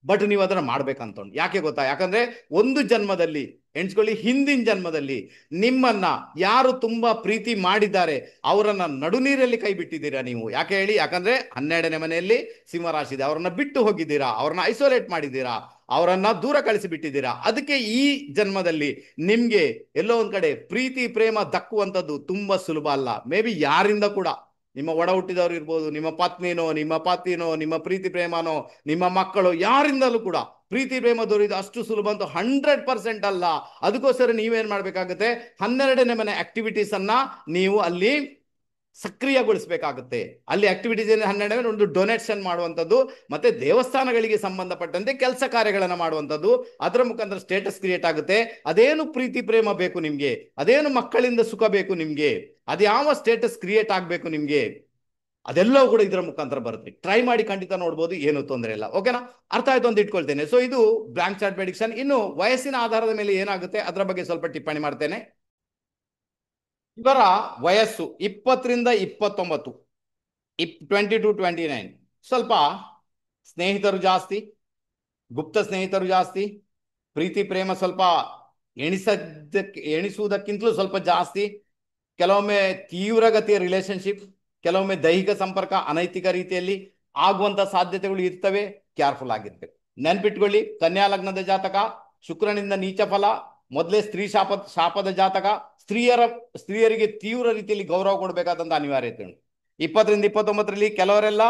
ಬಟ್ ನೀವು ಅದನ್ನ ಮಾಡ್ಬೇಕಂತ ಉಂಟು. ಯಾಕೆ ಗೊತ್ತಾ, ಯಾಕಂದ್ರೆ ಒಂದು ಜನ್ಮದಲ್ಲಿ ಎಣಿಸ್ಕೊಳ್ಳಿ, ಹಿಂದಿನ ಜನ್ಮದಲ್ಲಿ ನಿಮ್ಮನ್ನ ಯಾರು ತುಂಬಾ ಪ್ರೀತಿ ಮಾಡಿದ್ದಾರೆ ಅವರನ್ನ ನಡುನೀರಲ್ಲಿ ಕೈ ಬಿಟ್ಟಿದ್ದೀರಾ ನೀವು. ಯಾಕೆ ಹೇಳಿ, ಯಾಕಂದ್ರೆ 12ನೇ ಮನೆಯಲ್ಲಿ ಸಿಂಹರಾಶಿ ಇದೆ. ಅವರನ್ನ ಬಿಟ್ಟು ಹೋಗಿದ್ದೀರಾ, ಅವರನ್ನ ಐಸೋಲೇಟ್ ಮಾಡಿದ್ದೀರಾ, ಅವರನ್ನ ದೂರ ಕಳಿಸಿ ಬಿಟ್ಟಿದ್ದೀರಾ. ಅದಕ್ಕೆ ಈ ಜನ್ಮದಲ್ಲಿ ನಿಮ್ಗೆ ಎಲ್ಲೋ ಒಂದ್ ಕಡೆ ಪ್ರೀತಿ ಪ್ರೇಮ ದಕ್ಕುವಂಥದ್ದು ತುಂಬಾ ಸುಲಭ ಅಲ್ಲ. ಮೇ ಬಿ ಯಾರಿಂದ ಕೂಡ, ನಿಮ್ಮ ಒಡ ಹುಟ್ಟಿದವರು ಇರ್ಬೋದು, ನಿಮ್ಮ ಪತ್ನಿನೋ, ನಿಮ್ಮ ಪತಿನೋ, ನಿಮ್ಮ ಪ್ರೀತಿ ಪ್ರೇಮನೋ, ನಿಮ್ಮ ಮಕ್ಕಳು, ಯಾರಿಂದಲೂ ಕೂಡ ಪ್ರೀತಿ ಪ್ರೇಮ ದೊರೆಯುದು ಅಷ್ಟು ಸುಲಭ ಅಂತೂ 100% ಅಲ್ಲ. ಅದಕ್ಕೋಸ್ಕರ ನೀವೇನ್ ಮಾಡ್ಬೇಕಾಗುತ್ತೆ, 12ನೇ ಮನೆ ಆಕ್ಟಿವಿಟೀಸ್ ಅನ್ನ ನೀವು ಅಲ್ಲಿ ಸಕ್ರಿಯಗೊಳಿಸಬೇಕಾಗುತ್ತೆ. ಅಲ್ಲಿ ಆಕ್ಟಿವಿಟೀಸ್ ಏನು, 12ನೇ ಒಂದು ಡೊನೇಷನ್ ಮಾಡುವಂಥದ್ದು, ಮತ್ತೆ ದೇವಸ್ಥಾನಗಳಿಗೆ ಸಂಬಂಧಪಟ್ಟಂತೆ ಕೆಲಸ ಕಾರ್ಯಗಳನ್ನು ಮಾಡುವಂಥದ್ದು. ಅದರ ಮುಖಾಂತರ ಸ್ಟೇಟಸ್ ಕ್ರಿಯೇಟ್ ಆಗುತ್ತೆ. ಅದೇನು ಪ್ರೀತಿ ಪ್ರೇಮ ಬೇಕು ನಿಮ್ಗೆ, ಅದೇನು ಮಕ್ಕಳಿಂದ ಸುಖ ಬೇಕು ನಿಮ್ಗೆ, ಅದ್ಯಾವ ಸ್ಟೇಟಸ್ ಕ್ರಿಯೇಟ್ ಆಗಬೇಕು ನಿಮ್ಗೆ, ಅದೆಲ್ಲವೂ ಕೂಡ ಇದರ ಮುಖಾಂತರ ಬರುತ್ತೆ. ಟ್ರೈ ಮಾಡಿ, ಖಂಡಿತ ನೋಡ್ಬೋದು, ಏನು ತೊಂದರೆ ಇಲ್ಲ. ಓಕೆನಾ, ಅರ್ಥ ಆಯ್ತು ಅಂತ ಇಟ್ಕೊಳ್ತೇನೆ. ಸೊ ಇದು ಬ್ಲಾಂಕ್ ಚಾರ್ಟ್ ಪ್ರೆಡಿಕ್ಷನ್. ಇನ್ನು ವಯಸ್ಸಿನ ಆಧಾರದ ಮೇಲೆ ಏನಾಗುತ್ತೆ ಅದರ ಬಗ್ಗೆ ಸ್ವಲ್ಪ ಟಿಪ್ಪಣಿ ಮಾಡ್ತೇನೆ. ಇವರ ವಯಸ್ಸು 20ರಿಂದ 29, 20 to 29. ಸ್ವಲ್ಪ ಸ್ನೇಹಿತರು ಜಾಸ್ತಿ, ಗುಪ್ತ ಸ್ನೇಹಿತರು ಜಾಸ್ತಿ, ಪ್ರೀತಿ ಪ್ರೇಮ ಸ್ವಲ್ಪ ಎಣಿಸುವುದಕ್ಕಿಂತಲೂ ಸ್ವಲ್ಪ ಜಾಸ್ತಿ, ಕೆಲವೊಮ್ಮೆ ತೀವ್ರಗತಿಯ ರಿಲೇಶನ್ಶಿಪ್, ಕೆಲವೊಮ್ಮೆ ದೈಹಿಕ ಸಂಪರ್ಕ ಅನೈತಿಕ ರೀತಿಯಲ್ಲಿ ಆಗುವಂತ ಸಾಧ್ಯತೆಗಳು ಇರ್ತವೆ. ಕೇರ್ಫುಲ್ ಆಗಿರ್ಬೇಕು. ನೆನ್ಪಿಟ್ಕೊಳ್ಳಿ, ಕನ್ಯಾ ಲಗ್ನದ ಜಾತಕ, ಶುಕ್ರನಿಂದ ನೀಚ ಫಲ, ಮೊದಲೇ ಸ್ತ್ರೀ ಶಾಪದ ಜಾತಕ, ಸ್ತ್ರೀಯರಿಗೆ ತೀವ್ರ ರೀತಿಯಲ್ಲಿ ಗೌರವ ಕೊಡಬೇಕಾದಂತ ಅನಿವಾರ್ಯತೆ ಉಂಟು. 20ರಿಂದ 29ರಲ್ಲಿ ಕೆಲವರೆಲ್ಲ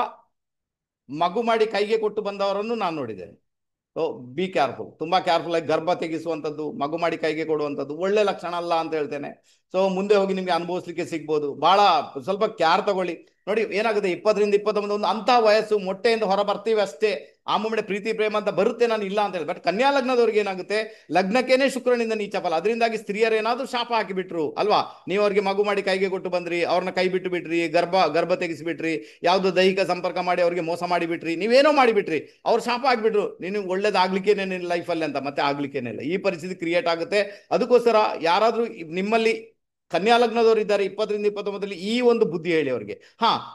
ಮಗು ಮಾಡಿ ಕೈಗೆ ಕೊಟ್ಟು ಬಂದವರನ್ನು ನಾನು ನೋಡಿದ್ದೇನೆ. ಸೊ ಬಿ ಕೇರ್ಫುಲ್, ತುಂಬಾ ಕೇರ್ಫುಲ್ ಆಗಿ ಗರ್ಭ ತೆಗೆಸುವಂಥದ್ದು, ಮಗು ಮಾಡಿ ಕೈಗೆ ಕೊಡುವಂಥದ್ದು ಒಳ್ಳೆ ಲಕ್ಷಣ ಅಲ್ಲ ಅಂತ ಹೇಳ್ತೇನೆ. ಸೊ ಮುಂದೆ ಹೋಗಿ ನಿಮ್ಗೆ ಅನುಭವಿಸ್ಲಿಕ್ಕೆ ಸಿಗ್ಬೋದು. ಬಹಳ ಸ್ವಲ್ಪ ಕ್ಯಾರ್ ತಗೊಳ್ಳಿ. ನೋಡಿ ಏನಾಗುತ್ತೆ, 20ರಿಂದ 29 ಒಂದು ಅಂತ ವಯಸ್ಸು, ಮೊಟ್ಟೆಯಿಂದ ಹೊರ ಬರ್ತೀವಿ ಅಷ್ಟೇ, ಆ ಮುಂದೆ ಪ್ರೀತಿ ಪ್ರೇಮ ಅಂತ ಬರುತ್ತೆ, ನಾನು ಇಲ್ಲ ಅಂತ ಹೇಳಿ. ಬಟ್ ಕನ್ಯಾ ಲಗ್ನದವ್ರಿಗೆ ಏನಾಗುತ್ತೆ, ಲಗ್ನಕ್ಕೇನೆ ಶುಕ್ರನಿಂದ ನೀಚ ಫಲ, ಅದರಿಂದಾಗಿ ಸ್ತ್ರೀಯರು ಏನಾದ್ರು ಶಾಪ ಹಾಕಿಬಿಟ್ರು ಅಲ್ವಾ, ನೀವು ಅವ್ರಿಗೆ ಮಗು ಮಾಡಿ ಕೈಗೆ ಕೊಟ್ಟು ಬಂದ್ರಿ, ಅವ್ರನ್ನ ಕೈ ಬಿಟ್ಟು ಬಿಟ್ರಿ, ಗರ್ಭ ತೆಗಿಸಿಬಿಟ್ರಿ, ಯಾವ್ದು ದೈಹಿಕ ಸಂಪರ್ಕ ಮಾಡಿ ಅವ್ರಿಗೆ ಮೋಸ ಮಾಡಿಬಿಟ್ರಿ, ನೀವೇನೋ ಮಾಡಿಬಿಟ್ರಿ, ಅವ್ರು ಶಾಪ ಹಾಕ್ಬಿಟ್ರು, ನೀನು ಒಳ್ಳೇದಾಗ್ಲಿಕ್ಕೇನೆ ನಿನ್ನ ಲೈಫಲ್ಲಿ ಅಂತ ಮತ್ತೆ ಆಗ್ಲಿಕ್ಕೇನಿಲ್ಲ. ಈ ಪರಿಸ್ಥಿತಿ ಕ್ರಿಯೇಟ್ ಆಗುತ್ತೆ. ಅದಕ್ಕೋಸ್ಕರ ಯಾರಾದ್ರೂ ನಿಮ್ಮಲ್ಲಿ ಕನ್ಯಾ ಲಗ್ನದವರು ಇದ್ದಾರೆ 20ರಿಂದ 29ರಲ್ಲಿ, ಈ ಒಂದು ಬುದ್ಧಿ ಹೇಳಿ ಅವ್ರಿಗೆ.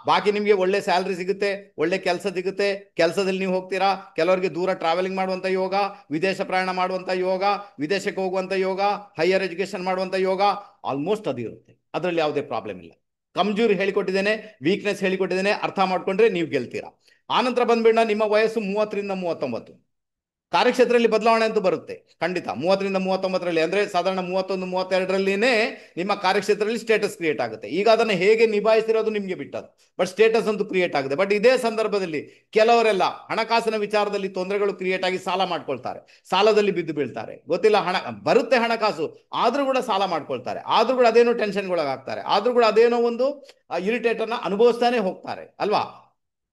ಬಾಕಿ ನಿಮ್ಗೆ ಒಳ್ಳೆ ಸ್ಯಾಲ್ರಿ ಸಿಗುತ್ತೆ, ಒಳ್ಳೆ ಕೆಲಸ ಸಿಗುತ್ತೆ, ಕೆಲಸದಲ್ಲಿ ನೀವು ಹೋಗ್ತೀರಾ, ಕೆಲವರಿಗೆ ದೂರ ಟ್ರಾವೆಲಿಂಗ್ ಮಾಡುವಂತ ಯೋಗ, ವಿದೇಶ ಪ್ರಯಾಣ ಮಾಡುವಂತ ಯೋಗ, ವಿದೇಶಕ್ಕೆ ಹೋಗುವಂತ ಯೋಗ, ಹೈಯರ್ ಎಜುಕೇಶನ್ ಮಾಡುವಂತ ಯೋಗ, ಆಲ್ಮೋಸ್ಟ್ ಅದು ಇರುತ್ತೆ. ಅದರಲ್ಲಿ ಯಾವುದೇ ಪ್ರಾಬ್ಲಮ್ ಇಲ್ಲ. ಕಮ್ಜೂರಿ ಹೇಳಿಕೊಟ್ಟಿದ್ದೇನೆ, ವೀಕ್ನೆಸ್ ಹೇಳಿಕೊಟ್ಟಿದ್ದೇನೆ, ಅರ್ಥ ಮಾಡ್ಕೊಂಡ್ರೆ ನೀವು ಗೆಲ್ತೀರಾ. ಆನಂತರ ಬಂದ್ಬಿಡ, ನಿಮ್ಮ ವಯಸ್ಸು 30ರಿಂದ 39, ಕಾರ್ಯಕ್ಷೇತ್ರದಲ್ಲಿ ಬದಲಾವಣೆ ಅಂತೂ ಬರುತ್ತೆ ಖಂಡಿತ. 30ರಿಂದ 39ರಲ್ಲಿ ಅಂದ್ರೆ ಸಾಧಾರಣ 31, 32ರಲ್ಲಿನೇ ನಿಮ್ಮ ಕಾರ್ಯಕ್ಷೇತ್ರದಲ್ಲಿ ಸ್ಟೇಟಸ್ ಕ್ರಿಯೇಟ್ ಆಗುತ್ತೆ. ಈಗ ಅದನ್ನು ಹೇಗೆ ನಿಭಾಯಿಸಿರೋದು ನಿಮ್ಗೆ ಬಿಟ್ಟದ್ದು, ಬಟ್ ಸ್ಟೇಟಸ್ ಅಂತೂ ಕ್ರಿಯೇಟ್ ಆಗುತ್ತೆ. ಬಟ್ ಇದೇ ಸಂದರ್ಭದಲ್ಲಿ ಕೆಲವರೆಲ್ಲ ಹಣಕಾಸಿನ ವಿಚಾರದಲ್ಲಿ ತೊಂದರೆಗಳು ಕ್ರಿಯೇಟ್ ಆಗಿ ಸಾಲ ಮಾಡ್ಕೊಳ್ತಾರೆ, ಸಾಲದಲ್ಲಿ ಬಿದ್ದು ಬೀಳ್ತಾರೆ. ಗೊತ್ತಿಲ್ಲ, ಬರುತ್ತೆ ಹಣಕಾಸು, ಆದ್ರೂ ಕೂಡ ಸಾಲ ಮಾಡ್ಕೊಳ್ತಾರೆ, ಆದ್ರೂ ಕೂಡ ಅದೇನೋ ಟೆನ್ಷನ್ಗೊಳಗಾಗ್ತಾರೆ, ಆದ್ರೂ ಕೂಡ ಅದೇನೋ ಒಂದು ಇರಿಟೇಟ್ ಅನ್ನ ಅನುಭವಿಸ್ತಾನೆ ಹೋಗ್ತಾರೆ ಅಲ್ವಾ.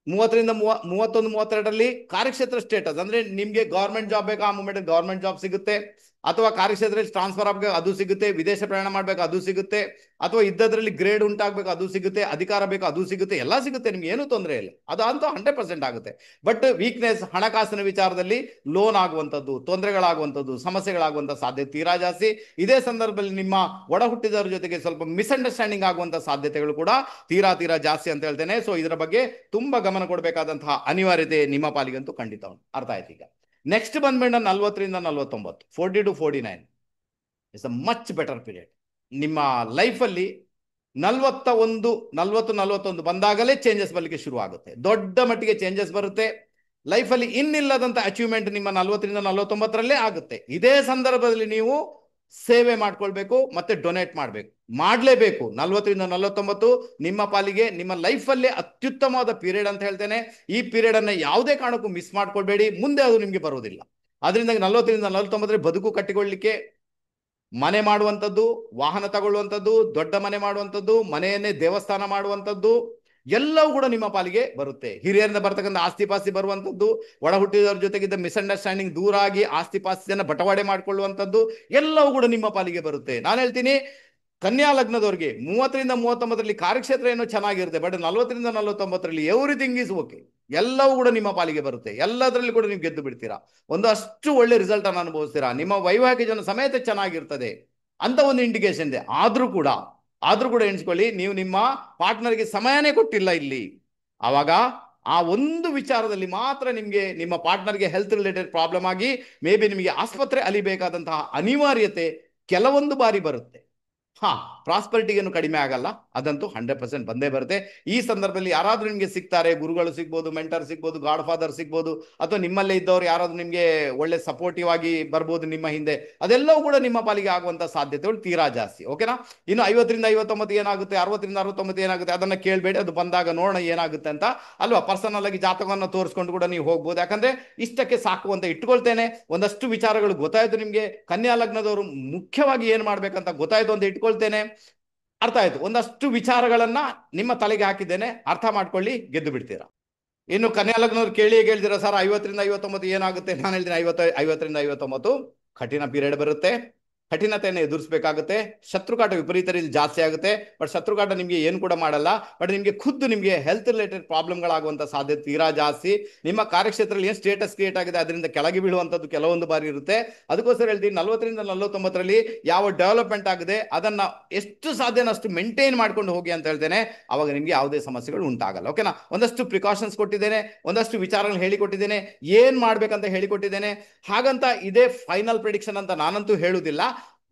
30ರಿಂದ 31, 32ರಲ್ಲಿ ಕಾರ್ಯಕ್ಷೇತ್ರ ಸ್ಟೇಟಸ್ ಅಂದ್ರೆ ನಿಮ್ಗೆ ಗೌರ್ಮೆಂಟ್ ಜಾಬ್ ಬೇಕಾ, ಆ ಮೂಮೆಂಟ್ ಗೌರ್ಮೆಂಟ್ ಜಾಬ್ ಸಿಗುತ್ತೆ, ಅಥವಾ ಕಾರ್ಯಕ್ಷೇತ್ರದಲ್ಲಿ ಟ್ರಾನ್ಸ್ಫರ್ ಆಗಬೇಕು ಅದು ಸಿಗುತ್ತೆ, ವಿದೇಶ ಪ್ರಯಾಣ ಮಾಡ್ಬೇಕು ಅದು ಸಿಗುತ್ತೆ, ಅಥವಾ ಇದ್ದದ್ರಲ್ಲಿ ಗ್ರೇಡ್ ಉಂಟಾಗಬೇಕು ಅದು ಸಿಗುತ್ತೆ, ಅಧಿಕಾರ ಬೇಕು ಅದು ಸಿಗುತ್ತೆ, ಎಲ್ಲ ಸಿಗುತ್ತೆ, ನಿಮ್ಗೆ ಏನು ತೊಂದರೆ ಇಲ್ಲ, ಅದು ಅಂತೂ 100% ಆಗುತ್ತೆ. ಬಟ್ ವೀಕ್ನೆಸ್ ಹಣಕಾಸಿನ ವಿಚಾರದಲ್ಲಿ ಲೋನ್ ಆಗುವಂಥದ್ದು, ತೊಂದರೆಗಳಾಗುವಂಥದ್ದು, ಸಮಸ್ಯೆಗಳಾಗುವಂಥ ಸಾಧ್ಯತೆ ತೀರಾ ಜಾಸ್ತಿ. ಇದೇ ಸಂದರ್ಭದಲ್ಲಿ ನಿಮ್ಮ ಒಡ ಹುಟ್ಟಿದವರ ಜೊತೆಗೆ ಸ್ವಲ್ಪ ಮಿಸ್ಅಂಡರ್ಸ್ಟ್ಯಾಂಡಿಂಗ್ ಆಗುವಂಥ ಸಾಧ್ಯತೆಗಳು ಕೂಡ ತೀರಾ ಜಾಸ್ತಿ ಅಂತ ಹೇಳ್ತೇನೆ. ಸೊ ಇದರ ಬಗ್ಗೆ ತುಂಬಾ ಗಮನ ಕೊಡಬೇಕಾದಂತಹ ಅನಿವಾರ್ಯತೆ ನಿಮ್ಮ ಪಾಲಿಗಂತೂ ಖಂಡಿತ ಅರ್ಥ ಆಯ್ತು. ಈಗ ನೆಕ್ಸ್ಟ್ ಬಂದ್ಬೇಡ 40ರಿಂದ 49, 40 to 49 is a much better period. ನಿಮ್ಮ ಲೈಫಲ್ಲಿ 40 ಬಂದಾಗಲೇ ಚೇಂಜಸ್ ಬರಲಿಕ್ಕೆ ಶುರು ಆಗುತ್ತೆ, ದೊಡ್ಡ ಮಟ್ಟಿಗೆ ಚೇಂಜಸ್ ಬರುತ್ತೆ ಲೈಫಲ್ಲಿ. ಇನ್ನಿಲ್ಲದಂತ ಅಚೀವ್ಮೆಂಟ್ ನಿಮ್ಮ 40ರಿಂದ 49ರಲ್ಲೇ ಆಗುತ್ತೆ. ಇದೇ ಸಂದರ್ಭದಲ್ಲಿ ನೀವು ಸೇವೆ ಮಾಡ್ಕೊಳ್ಬೇಕು, ಮತ್ತೆ ಡೊನೇಟ್ ಮಾಡಲೇಬೇಕು. 40ರಿಂದ 49 ನಿಮ್ಮ ಪಾಲಿಗೆ ನಿಮ್ಮ ಲೈಫಲ್ಲೇ ಅತ್ಯುತ್ತಮವಾದ ಪೀರಿಯಡ್ ಅಂತ ಹೇಳ್ತೇನೆ. ಈ ಪೀರಿಯಡ್ ಅನ್ನ ಯಾವುದೇ ಕಾರಣಕ್ಕೂ ಮಿಸ್ ಮಾಡ್ಕೊಳ್ಬೇಡಿ, ಮುಂದೆ ಅದು ನಿಮ್ಗೆ ಬರುವುದಿಲ್ಲ. ಅದರಿಂದ 40ರಿಂದ 49 ಬದುಕು ಕಟ್ಟಿಕೊಳ್ಳಲಿಕ್ಕೆ, ಮನೆ ಮಾಡುವಂಥದ್ದು, ವಾಹನ ತಗೊಳ್ಳುವಂಥದ್ದು, ದೊಡ್ಡ ಮನೆ ಮಾಡುವಂಥದ್ದು, ಮನೆಯನ್ನೇ ದೇವಸ್ಥಾನ ಮಾಡುವಂಥದ್ದು ಎಲ್ಲವೂ ಕೂಡ ನಿಮ್ಮ ಪಾಲಿಗೆ ಬರುತ್ತೆ. ಹಿರಿಯರಿಂದ ಬರ್ತಕ್ಕಂಥ ಆಸ್ತಿ ಪಾಸ್ತಿ ಬರುವಂಥದ್ದು, ಒಡ ಹುಟ್ಟಿದವ್ರ ಜೊತೆಗಿದ್ದ ಮಿಸ್ಅಂಡರ್ಸ್ಟ್ಯಾಂಡಿಂಗ್ ದೂರ ಆಗಿ ಆಸ್ತಿ ಪಾಸ್ತಿಯನ್ನು ಬಟವಾಡೆ ಮಾಡ್ಕೊಳ್ಳುವಂಥದ್ದು ಎಲ್ಲವೂ ಕೂಡ ನಿಮ್ಮ ಪಾಲಿಗೆ ಬರುತ್ತೆ. ನಾನು ಹೇಳ್ತೀನಿ, ಕನ್ಯಾ ಲಗ್ನದವ್ರಿಗೆ 30ರಿಂದ 39ರಲ್ಲಿ ಕಾರ್ಯಕ್ಷೇತ್ರ ಏನೋ ಚೆನ್ನಾಗಿರುತ್ತೆ, ಬಟ್ 40ರಿಂದ 49ರಲ್ಲಿ ಎವ್ರಿಥಿಂಗ್ ಈಸ್ ಓಕೆ, ಎಲ್ಲವೂ ಕೂಡ ನಿಮ್ಮ ಪಾಲಿಗೆ ಬರುತ್ತೆ. ಎಲ್ಲದರಲ್ಲಿ ಕೂಡ ನೀವು ಗೆದ್ದು ಬಿಡ್ತೀರಾ, ಒಂದಷ್ಟು ಒಳ್ಳೆ ರಿಸಲ್ಟ್ ಅನ್ನು ಅನುಭವಿಸ್ತೀರಾ, ನಿಮ್ಮ ವೈವಾಹಿಕ ಜೀವನ ಸಮೇತ ಚೆನ್ನಾಗಿರ್ತದೆ ಅಂತ ಒಂದು ಇಂಡಿಕೇಶನ್ ಇದೆ. ಆದ್ರೂ ಕೂಡ ಎಣಿಸ್ಕೊಳ್ಳಿ, ನೀವು ನಿಮ್ಮ ಪಾರ್ಟ್ನರ್ಗೆ ಸಮಯನೇ ಕೊಟ್ಟಿಲ್ಲ ಇಲ್ಲಿ, ಆವಾಗ ಆ ಒಂದು ವಿಚಾರದಲ್ಲಿ ಮಾತ್ರ ನಿಮಗೆ ನಿಮ್ಮ ಪಾರ್ಟ್ನರ್ಗೆ ಹೆಲ್ತ್ ರಿಲೇಟೆಡ್ ಪ್ರಾಬ್ಲಮ್ ಆಗಿ ಮೇ ಬಿ ನಿಮಗೆ ಆಸ್ಪತ್ರೆ ಅಲಿಬೇಕಾದಂತಹ ಅನಿವಾರ್ಯತೆ ಕೆಲವೊಂದು ಬಾರಿ ಬರುತ್ತೆ. ಪ್ರಾಸ್ಪರಿಟಿಗೇನು ಕಡಿಮೆ ಆಗಲ್ಲ, ಅದಂತೂ 100% ಬಂದೇ ಬರುತ್ತೆ. ಈ ಸಂದರ್ಭದಲ್ಲಿ ಯಾರಾದ್ರೂ ನಿಮ್ಗೆ ಸಿಗ್ತಾರೆ, ಗುರುಗಳು ಸಿಗ್ಬೋದು, ಮೆಂಟರ್ ಸಿಗ್ಬೋದು, ಗಾಡ್ ಫಾದರ್ ಸಿಗ್ಬೋದು, ಅಥವಾ ನಿಮ್ಮಲ್ಲೇ ಇದ್ದವ್ರು ಯಾರಾದ್ರೂ ನಿಮ್ಗೆ ಒಳ್ಳೆ ಸಪೋರ್ಟಿವ್ ಆಗಿ ಬರ್ಬೋದು ನಿಮ್ಮ ಹಿಂದೆ, ಅದೆಲ್ಲವೂ ಕೂಡ ನಿಮ್ಮ ಪಾಲಿಗೆ ಆಗುವಂತ ಸಾಧ್ಯತೆಗಳು ತೀರಾ ಜಾಸ್ತಿ. ಓಕೆನಾ? ಇನ್ನು 50ರಿಂದ 59 ಏನಾಗುತ್ತೆ, 60ರಿಂದ 69 ಏನಾಗುತ್ತೆ ಅದನ್ನ ಕೇಳಬೇಡಿ, ಅದು ಬಂದಾಗ ನೋಡೋಣ ಏನಾಗುತ್ತೆ ಅಂತ ಅಲ್ವಾ. ಪರ್ಸನಲ್ ಆಗಿ ಜಾತಕವನ್ನು ತೋರಿಸ್ಕೊಂಡು ಕೂಡ ನೀವು ಹೋಗ್ಬೋದು. ಯಾಕಂದ್ರೆ ಇಷ್ಟಕ್ಕೆ ಸಾಕು ಅಂತ ಇಟ್ಕೊಳ್ತೇನೆ. ಒಂದಷ್ಟು ವಿಚಾರಗಳು ಗೊತ್ತಾಯ್ತು ನಿಮ್ಗೆ, ಕನ್ಯಾ ಲಗ್ನದವರು ಮುಖ್ಯವಾಗಿ ಏನ್ ಮಾಡ್ಬೇಕಂತ ಗೊತ್ತಾಯ್ತು ಅಂತ ಇಟ್ಕೊಳ್ತೇನೆ. ಅರ್ಥ ಆಯ್ತು, ಒಂದಷ್ಟು ವಿಚಾರಗಳನ್ನ ನಿಮ್ಮ ತಲೆಗೆ ಹಾಕಿದ್ದೇನೆ, ಅರ್ಥ ಮಾಡ್ಕೊಳ್ಳಿ, ಗೆದ್ದು ಬಿಡ್ತೀರಾ. ಇನ್ನು ಕನ್ಯಾ ಲಗ್ನವ್ರು ಕೇಳ್ತೀರಾ ಸರ್ 50ರಿಂದ 59 ಏನಾಗುತ್ತೆ? ನಾನು ಹೇಳ್ತೀನಿ 50ರಿಂದ 59 ಕಠಿಣ ಪೀರಿಯಡ್ ಬರುತ್ತೆ. ಕಠಿಣತೆಯನ್ನು ಎದುರಿಸಬೇಕಾಗುತ್ತೆ. ಶತ್ರುಕಾಟ ವಿಪರೀತ ರೀತಿ ಜಾಸ್ತಿ ಆಗುತ್ತೆ. ಬಟ್ ಶತ್ರುಕಾಟ ನಿಮಗೆ ಏನು ಕೂಡ ಮಾಡಲ್ಲ. ಬಟ್ ನಿಮಗೆ ಖುದ್ದು ನಿಮಗೆ ಹೆಲ್ತ್ ರಿಲೇಟೆಡ್ ಪ್ರಾಬ್ಲಮ್ಗಳಾಗುವಂಥ ಸಾಧ್ಯತೆ ತೀರಾ ಜಾಸ್ತಿ. ನಿಮ್ಮ ಕಾರ್ಯಕ್ಷೇತ್ರದಲ್ಲಿ ಏನು ಸ್ಟೇಟಸ್ ಕ್ರಿಯೇಟ್ ಆಗಿದೆ ಅದರಿಂದ ಕೆಳಗೆ ಬೀಳುವಂಥದ್ದು ಕೆಲವೊಂದು ಬಾರಿ ಇರುತ್ತೆ. ಅದಕ್ಕೋಸ್ಕರ ಹೇಳ್ತೀನಿ 40ರಿಂದ 49ರಲ್ಲಿ ಯಾವ ಡೆವಲಪ್ಮೆಂಟ್ ಆಗಿದೆ ಅದನ್ನ ಎಷ್ಟು ಸಾಧ್ಯನೋ ಅಷ್ಟು ಮೇಂಟೈನ್ ಮಾಡ್ಕೊಂಡು ಹೋಗಿ ಅಂತ ಹೇಳ್ತೇನೆ. ಅವಾಗ ನಿಮಗೆ ಯಾವುದೇ ಸಮಸ್ಯೆಗಳು ಉಂಟಾಗಲ್ಲ. ಓಕೆನಾ? ಒಂದಷ್ಟು ಪ್ರಿಕಾಷನ್ಸ್ ಕೊಟ್ಟಿದ್ದೇನೆ, ಒಂದಷ್ಟು ವಿಚಾರಗಳು ಹೇಳಿಕೊಟ್ಟಿದ್ದೇನೆ, ಏನ್ ಮಾಡ್ಬೇಕಂತ ಹೇಳಿಕೊಟ್ಟಿದ್ದೇನೆ. ಹಾಗಂತ ಇದೇ ಫೈನಲ್ ಪ್ರಿಡಿಕ್ಷನ್ ಅಂತ ನಾನಂತೂ ಹೇಳುವುದಿಲ್ಲ.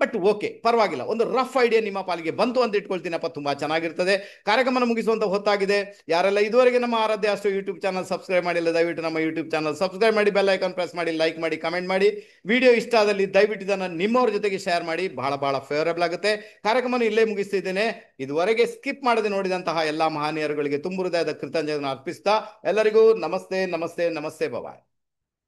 ಬಟ್ ಓಕೆ, ಪರವಾಗಿಲ್ಲ, ಒಂದು ರಫ್ ಐಡಿಯಾ ನಿಮ್ಮ ಪಾಲಿಗೆ ಬಂತು ಅಂತ ಇಟ್ಕೊಳ್ತೀನಪ್ಪ, ತುಂಬಾ ಚೆನ್ನಾಗಿರ್ತದೆ. ಕಾರ್ಯಕ್ರಮ ಮುಗಿಸುವಂತ ಹೊತ್ತಾಗಿದೆ. ಯಾರೆಲ್ಲ ಇದುವರೆಗೆ ನಮ್ಮ ಆರಾಧ್ಯ ಅಷ್ಟು ಯೂಟ್ಯೂಬ್ ಚಾನಲ್ ಸಬ್ಸ್ಕ್ರೈಬ್ ಮಾಡಿಲ್ಲ, ದಯವಿಟ್ಟು ನಮ್ಮ ಯೂಟ್ಯೂಬ್ ಚಾನಲ್ ಸಬ್ಸ್ಕ್ರೈಬ್ ಮಾಡಿ, ಬೆಲ್ ಐಕಾನ್ ಪ್ರೆಸ್ ಮಾಡಿ, ಲೈಕ್ ಮಾಡಿ, ಕಮೆಂಟ್ ಮಾಡಿ. ವಿಡಿಯೋ ಇಷ್ಟ ಆದಲ್ಲಿ ದಯವಿಟ್ಟು ಇದನ್ನು ನಿಮ್ಮವ್ರ ಜೊತೆಗೆ ಶೇರ್ ಮಾಡಿ, ಬಹಳ ಬಹಳ ಫೇವರಬಲ್ ಆಗುತ್ತೆ. ಕಾರ್ಯಕ್ರಮ ಇಲ್ಲೇ ಮುಗಿಸ್ತಿದ್ದೇನೆ. ಇದುವರೆಗೆ ಸ್ಕಿಪ್ ಮಾಡದೆ ನೋಡಿದಂತಹ ಎಲ್ಲಾ ಮಹನೀಯರುಗಳಿಗೆ ತುಂಬ ಹೃದಯದ ಕೃತಜ್ಞತೆಯನ್ನು ಅರ್ಪಿಸ್ತಾ ಎಲ್ಲರಿಗೂ ನಮಸ್ತೆ ನಮಸ್ತೆ ನಮಸ್ತೆ. ಬಾಯ್.